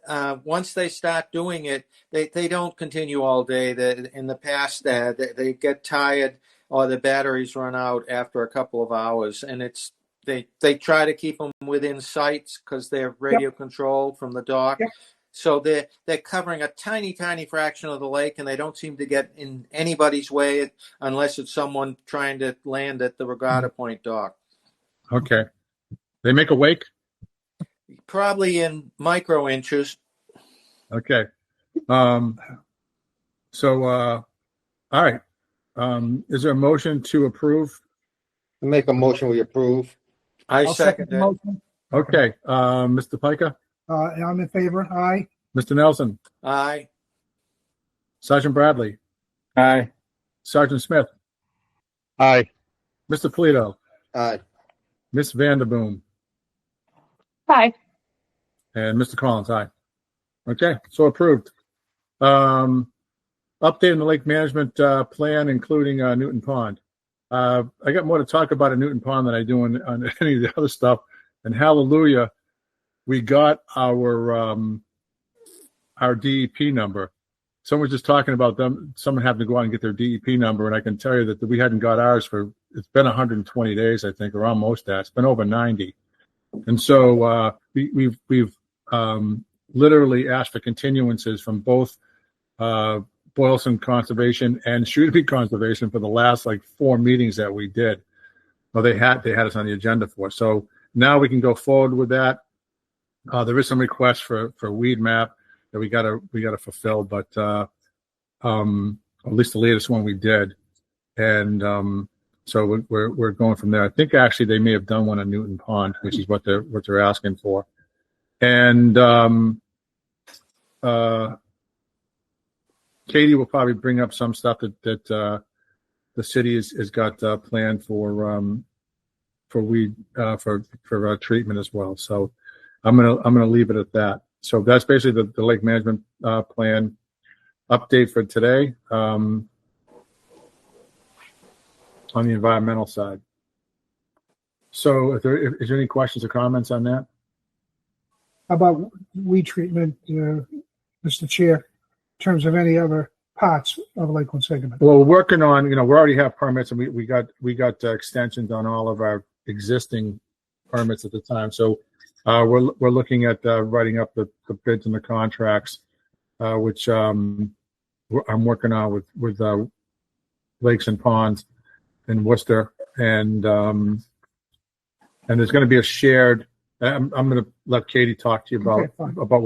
once they start doing it, they don't continue all day. In the past, they get tired or the batteries run out after a couple of hours, and it's They try to keep them within sights because they're radio controlled from the dock. Yep. So they're covering a tiny fraction of the lake, and they don't seem to get in anybody's way unless it's someone trying to land at the Regatta Point dock. Okay. They make a wake? Probably in micro inches. Okay. All right. Is there a motion to approve? Make a motion, we approve. I'll second the it. motion. Okay. Mr. Pica? I'm in favor. Aye. Mr. Nelson? Aye. Sergeant Bradley? Aye. Sergeant Smith? Aye. Mr. Polito? Aye. Miss Vanderboom? Aye. And Mr. Collins? Aye. Okay. So approved. Update on the lake management plan, including Newton Pond. I got more to talk about at Newton Pond than I do on any of the other stuff. And hallelujah, we got our DEP number. Someone was just talking about someone having to go out and get their DEP number, and I can tell you that we hadn't got ours it's been 120 days, I think, or almost that. It's been over 90. And so we've literally asked for continuances from both Boylston Conservation and Shrewsbury Conservation for the last 4 meetings that we did. Well, they had us on the agenda for. So now we can go forward with that. There is some requests for weed map that we gotta fulfill, but at least the latest one we did, and so we're going from there. I think actually they may have done one on Newton Pond, which is what they're asking for, and Katie will probably bring up some stuff that the city has got planned for weed for treatment as well. So I'm gonna leave it at that. So that's basically the lake management plan update for today on the environmental side. So is there any questions or comments on that? How about weed treatment, Mr. Chair, in terms of any other parts of Lake Quinsigamond? Well, we're working on, we already have permits, and we got extensions on all of our existing permits at the time. So we're looking at writing up the bids and the contracts, which I'm working on with Lakes and Ponds in Worcester, and there's going to be a shared. I'm going to let Katie talk to you about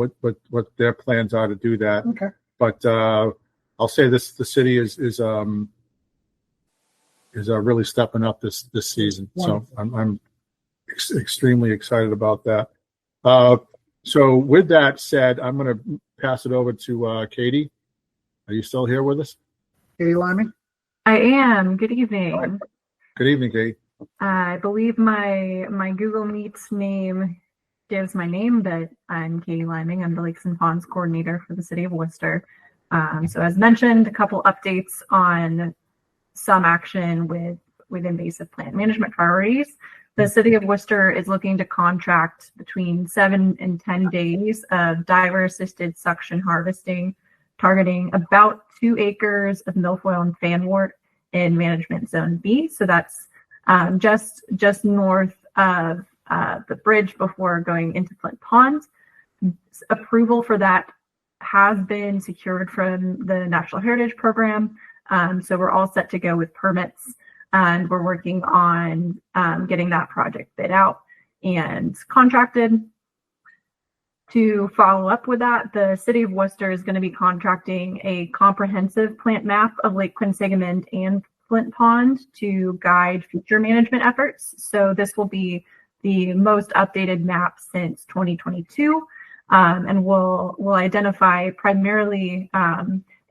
what their plans are to do that. Okay. But I'll say the city is really stepping up this season. Wonderful. So I'm extremely excited about that. So with that said, I'm going to pass it over to Katie. Are you still here with us? Katie Lyman? I am. Good evening. Good evening, Katie. I believe my Google Meets name gives my name, but I'm Katie Liming. I'm the Lakes and Ponds Coordinator for the City of Worcester. So as mentioned, a couple updates on some action with invasive plant management priorities. The City of Worcester is looking to contract between 7 and 10 days of diver-assisted suction harvesting, targeting about 2 acres of milfoil and fanwort in Management Zone B. So that's just north of the bridge before going into Flint Pond. Approval for that has been secured from the National Heritage Program. So we're all set to go with permits, and we're working on getting that project bid out and contracted. To follow up with that, the City of Worcester is going to be contracting a comprehensive plant map of Lake Quinsigamond and Flint Pond to guide future management efforts. So this will be the most updated map since 2022, and will identify primarily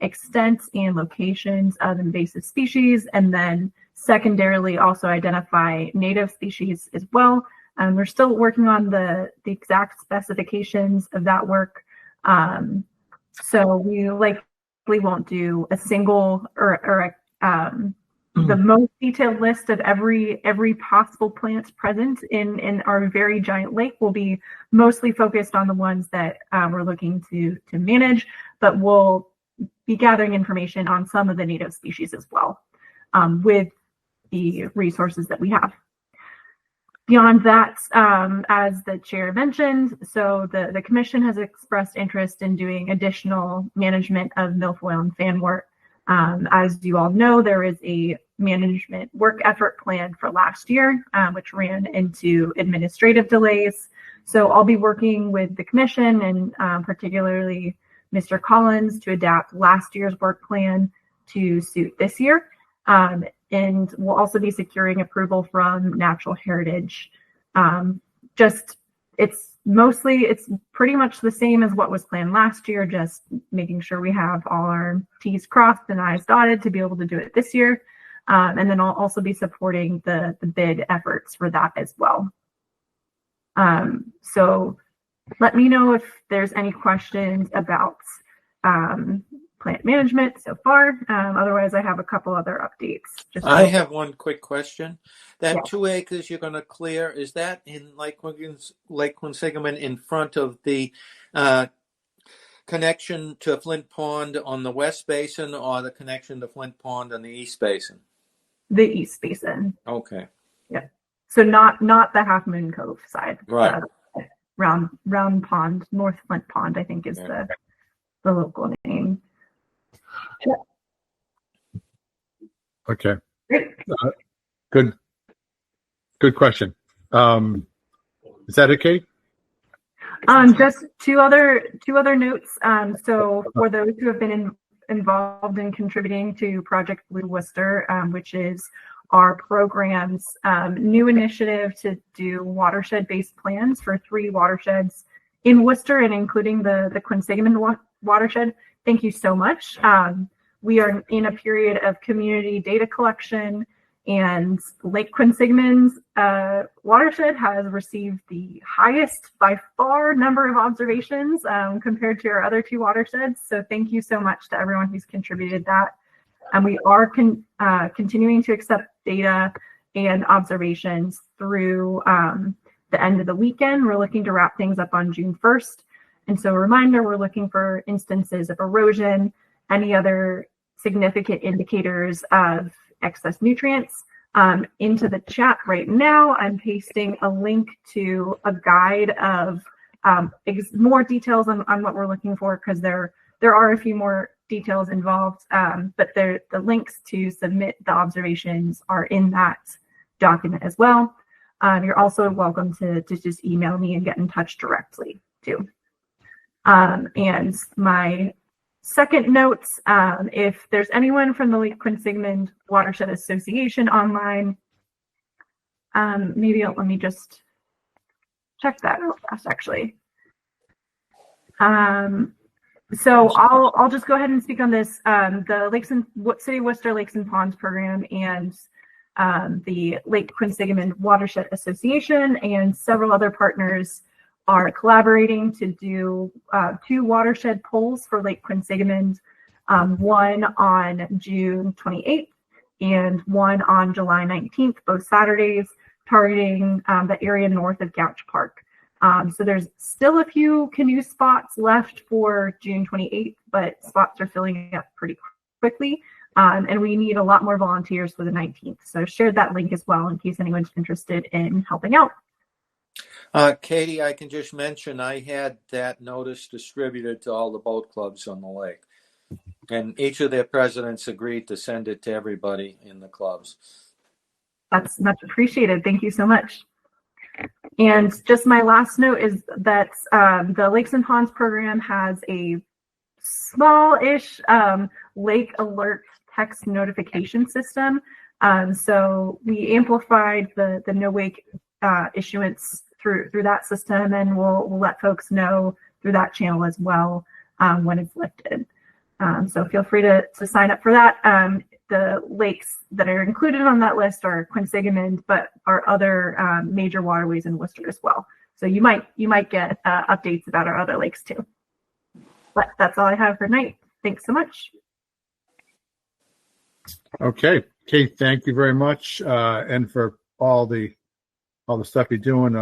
extents and locations of invasive species, and then secondarily also identify native species as well. We're still working on the exact specifications of that work. So we likely won't do a single or the most detailed list of every possible plant present in our very giant lake. Will be mostly focused on the ones that we're looking to manage, but we'll be gathering information on some of the native species as well, with the resources that we have. Beyond that, as the chair mentioned, so the commission has expressed interest in doing additional management of milfoil and fanwort. As you all know, there is a management work effort plan for last year, which ran into administrative delays. So I'll be working with the commission and particularly Mr. Collins to adapt last year's work plan to suit this year. And we'll also be securing approval from Natural Heritage. It's pretty much the same as what was planned last year, just making sure we have all our T's crossed and I's dotted to be able to do it this year. And then I'll also be supporting the bid efforts for that as well. So let me know if there's any questions about plant management so far. Otherwise, I have a couple other updates. I have one quick question. That 2 acres you're going to clear, is that in Lake Quinsigamond in front of the connection to Flint Pond on the west basin, or the connection to Flint Pond on the east basin? The east basin. Okay. Yeah. So not the Half Moon Cove side. Right. Round Pond, North Flint Pond, I think is the local name. Yeah. Okay. Great. Good question. Is that it, Kate? Just two other notes. So for those who have been involved in contributing to Project Blue Worcester, which is our program's new initiative to do watershed-based plans for 3 watersheds in Worcester and including the Quinsigamond watershed. Thank you so much. We are in a period of community data collection, and Lake Quinsigamond's watershed has received the highest by far number of observations compared to our other 2 watersheds. So thank you so much to everyone who's contributed that. And we are continuing to accept data and observations through the end of the weekend. We're looking to wrap things up on June 1st. And so a reminder, we're looking for instances of erosion, any other significant indicators of excess nutrients. Into the chat right now, I'm pasting a link to a guide of more details on what we're looking for, because there are a few more details involved, but the links to submit the observations are in that document as well. You're also welcome to just email me and get in touch directly too. And my second note, if there's anyone from the Lake Quinsigamond Watershed Association online, let me just check that real fast actually. So I'll just go ahead and speak on this. The City of Worcester Lakes and Ponds program and the Lake Quinsigamond Watershed Association and several other partners are collaborating to do 2 watershed polls for Lake Quinsigamond, one on June 28th and one on July 19th, both Saturdays, targeting the area north of Gouch Park. So there's still a few canoe spots left for June 28th, but spots are filling up pretty quickly. And we need a lot more volunteers for the 19th. So shared that link as well in case anyone's interested in helping out. Katie, I can just mention I had that notice distributed to all the boat clubs on the lake. And each of their presidents agreed to send it to everybody in the clubs. That's much appreciated. Thank you so much. And just my last note is that the Lakes and Ponds program has a small-ish lake alert text notification system. So we amplified the no wake issuance through that system, and we'll let folks know through that channel as well when it's lifted. So feel free to sign up for that. The lakes that are included on that list are Quinsigamond, but are other major waterways in Worcester as well. So you might get updates about our other lakes too. But that's all I have for tonight. Thanks so much. Okay, Kate, thank you very much, and for all the stuff you're doing.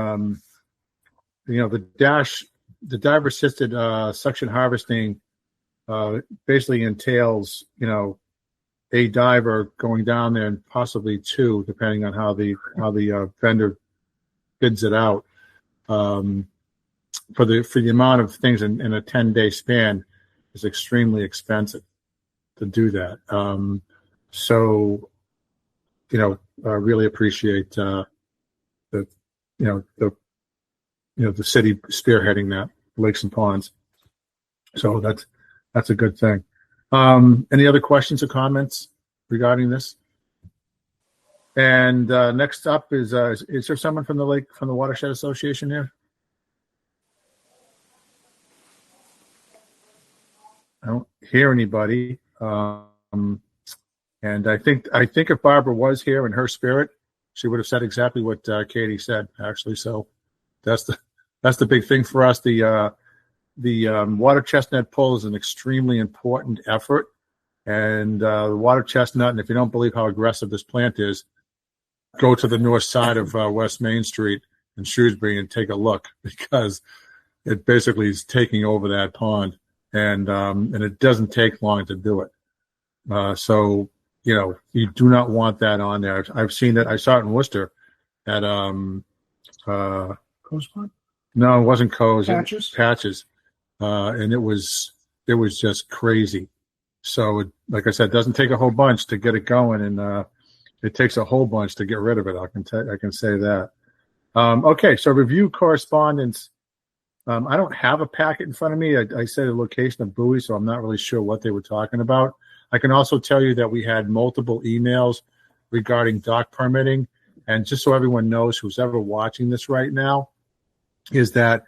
The diver assisted suction harvesting basically entails, a diver going down there and possibly 2, depending on how the vendor bids it out for the amount of things in a 10-day span is extremely expensive to do that. So, I really appreciate the city spearheading that, lakes and ponds. So that's a good thing. Any other questions or comments regarding this? And next up is there someone from the Watershed Association here? I don't hear anybody. And I think if Barbara was here in her spirit, she would have said exactly what Katie said, actually. So that's the big thing for us. The water chestnut pull is an extremely important effort. And the water chestnut, and if you don't believe how aggressive this plant is, go to the north side of West Main Street in Shrewsbury and take a look, because it basically is taking over that pond. And it doesn't take long to do it. So, you do not want that on there. I've seen it. I saw it in Worcester at Coast Pond? No, it wasn't Coast. Patches. And it was just crazy. So, like I said, it doesn't take a whole bunch to get it going, and it takes a whole bunch to get rid of it. I can say that. Okay, so review correspondence. I don't have a packet in front of me. I said the location of buoy, so I'm not really sure what they were talking about. I can also tell you that we had multiple emails regarding dock permitting. And just so everyone knows, who's ever watching this right now, is that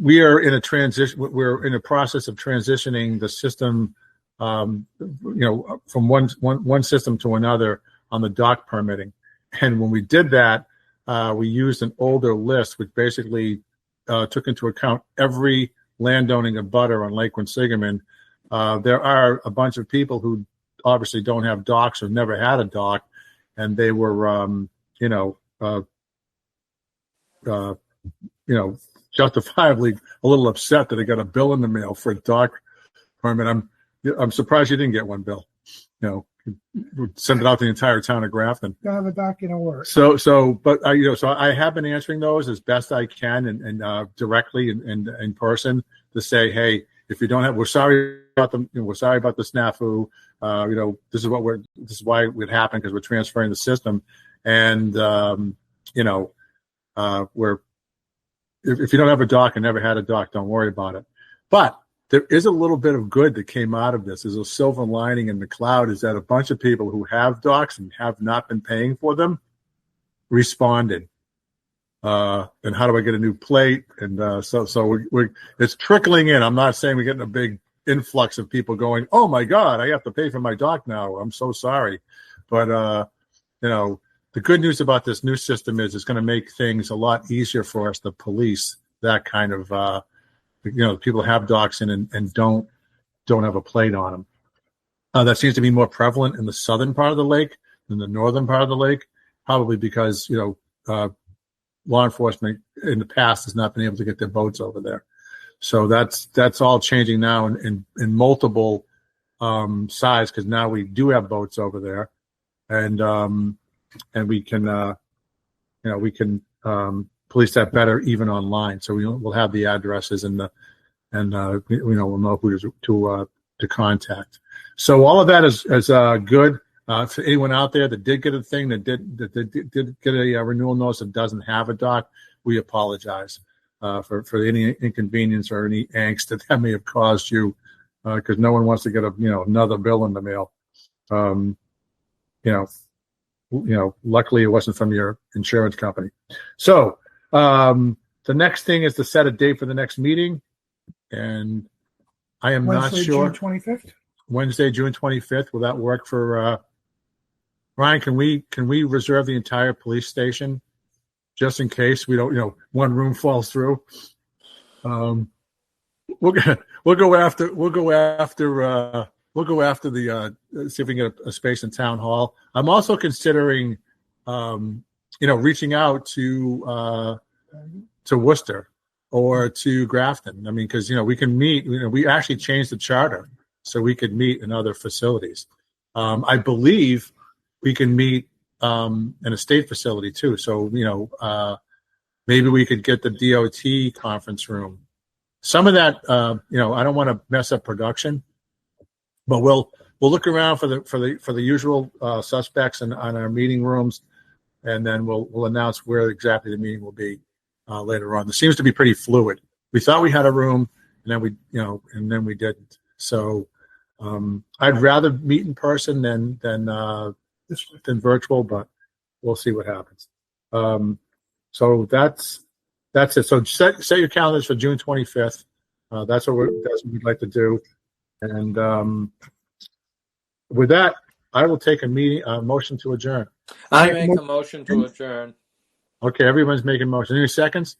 we are in a transition. We're in a process of transitioning the system, from one system to another on the dock permitting. And when we did that, we used an older list, which basically took into account every landowning abutter on Lake Quinsigamond. There are a bunch of people who obviously don't have docks or never had a dock, and they were, justifiably a little upset that they got a bill in the mail for a dock permit. I'm surprised you didn't get one, Bill. Send it out to the entire town of Grafton. Don't have a dock, work. So I have been answering those as best I can, and directly and in person, to say, hey, if you don't have, we're sorry about the snafu. This is why it would happen, because we're transferring the system, and if you don't have a dock and never had a dock, don't worry about it. But there is a little bit of good that came out of this. There's a silver lining in the cloud, is that a bunch of people who have docks and have not been paying for them responded. And how do I get a new plate? And so it's trickling in. I'm not saying we're getting a big influx of people going, oh my God, I have to pay for my dock now. I'm so sorry. But, the good news about this new system is it's going to make things a lot easier for us to police that kind of, people have docks in and don't have a plate on them. That seems to be more prevalent in the southern part of the lake than the northern part of the lake, probably because, law enforcement in the past has not been able to get their boats over there. So that's all changing now in multiple sides, because now we do have boats over there, and we can police that better even online. So we'll have the addresses and we'll know who to contact. So all of that is good. For anyone out there that did get a thing, that did get a renewal notice that doesn't have a dock, we apologize for any inconvenience or any angst that may have caused you, because no one wants to get another bill in the mail. Luckily it wasn't from your insurance company. So the next thing is to set a date for the next meeting, and I am not sure. June 25th? Wednesday, June 25th. Will that work for Ryan? Can we reserve the entire police station just in case we don't, one room falls through? We'll go after the see if we can get a space in town hall. I'm also considering reaching out to Worcester or to Grafton. I mean, because we can meet. We actually changed the charter so we could meet in other facilities. I believe we can meet and a state facility too. So, maybe we could get the DOT conference room. Some of that, I don't want to mess up production, but we'll look around for the usual suspects on our meeting rooms, and then we'll announce where exactly the meeting will be later on. This seems to be pretty fluid. We thought we had a room, and then we didn't. So I'd rather meet in person than virtual, but we'll see what happens. So that's it. So set your calendars for June 25th. That's what we'd like to do. And with that, I will take a motion to adjourn. I make a motion to adjourn. Okay, everyone's making motion. Any seconds?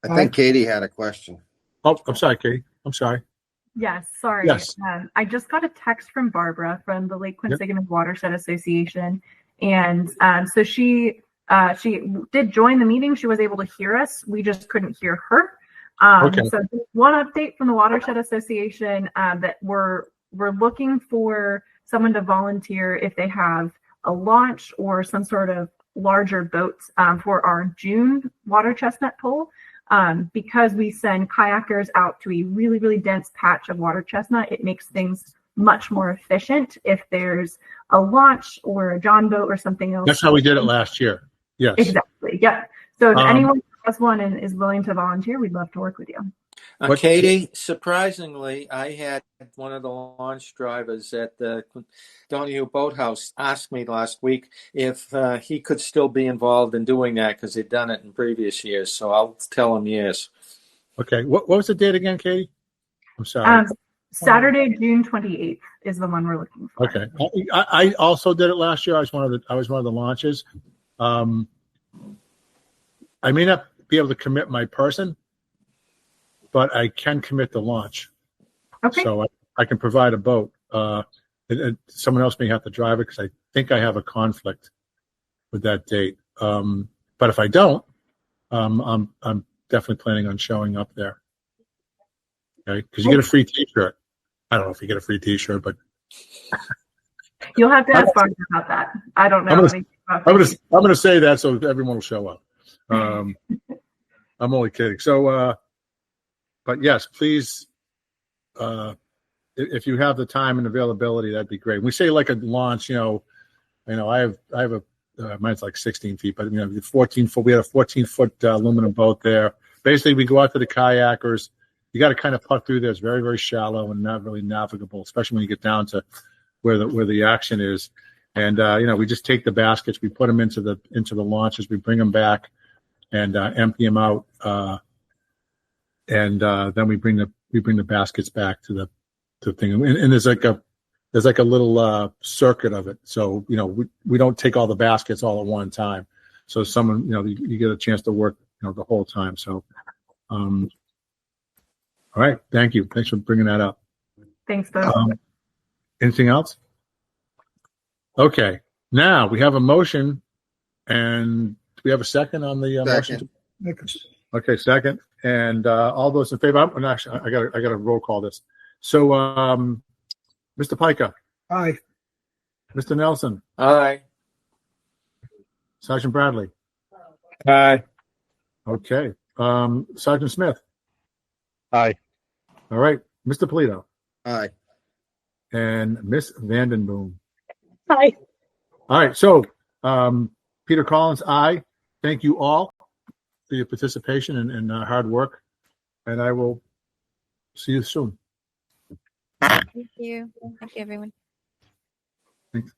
I think Katie had a question. Oh, I'm sorry, Katie. I'm sorry. Yes, sorry. Yes. I just got a text from Barbara from the Lake Quinsigamond Watershed Association, and so she did join the meeting. She was able to hear us. We just couldn't hear her. Okay. So one update from the Watershed Association that we're looking for someone to volunteer if they have a launch or some sort of larger boats for our June water chestnut poll. Because we send kayakers out to a really, really dense patch of water chestnut, it makes things much more efficient if there's a launch or a John boat or something else. That's how we did it last year. Yes. Exactly. Yep. So if anyone has one and is willing to volunteer, we'd love to work with you. Katie, surprisingly, I had one of the launch drivers at the Donahue Boathouse ask me last week if he could still be involved in doing that because he'd done it in previous years. So I'll tell him yes. Okay. What was the date again, Katie? I'm sorry. Saturday, June 28th is the one we're looking for. Okay. I also did it last year. I was one of the launches. I may not be able to commit my person, but I can commit the launch. Okay. So I can provide a boat. Someone else may have to drive it because I think I have a conflict with that date. But if I don't, I'm definitely planning on showing up there. Okay, because you get a free T-shirt. I don't know if you get a free T-shirt, but you'll have to ask Barbara about that. I don't know. I'm going to say that so everyone will show up. I'm only kidding. So. But yes, please, if you have the time and availability, that'd be great. We say like a launch, I have a mine's like 16 feet, but 14 foot. We had a 14-foot aluminum boat there. Basically, we go out to the kayakers. You got to kind of putt through there. It's very, very shallow and not really navigable, especially when you get down to where the action is. And we just take the baskets, we put them into the launches, we bring them back, and empty them out. And then we bring the baskets back to the thing, and there's like a little circuit of it. So we don't take all the baskets all at one time. So someone you get a chance to work the whole time. So all right, thank you. Thanks for bringing that up. Thanks, Bill. Anything else? Okay, now we have a motion, and do we have a second on the motion? Okay, second. And all those in favor. Actually, I got to roll call this. So, Mr. Pica. Aye. Mr. Nelson. Aye. Sergeant Bradley. Aye. Okay. Sergeant Smith. Aye. All right. Mr. Polito. Aye. And Miss Vandenboom. Aye. All right. So, Peter Collins, aye. Thank you all for your participation and hard work. And I will see you soon. Thank you. Thank you, everyone. Thanks.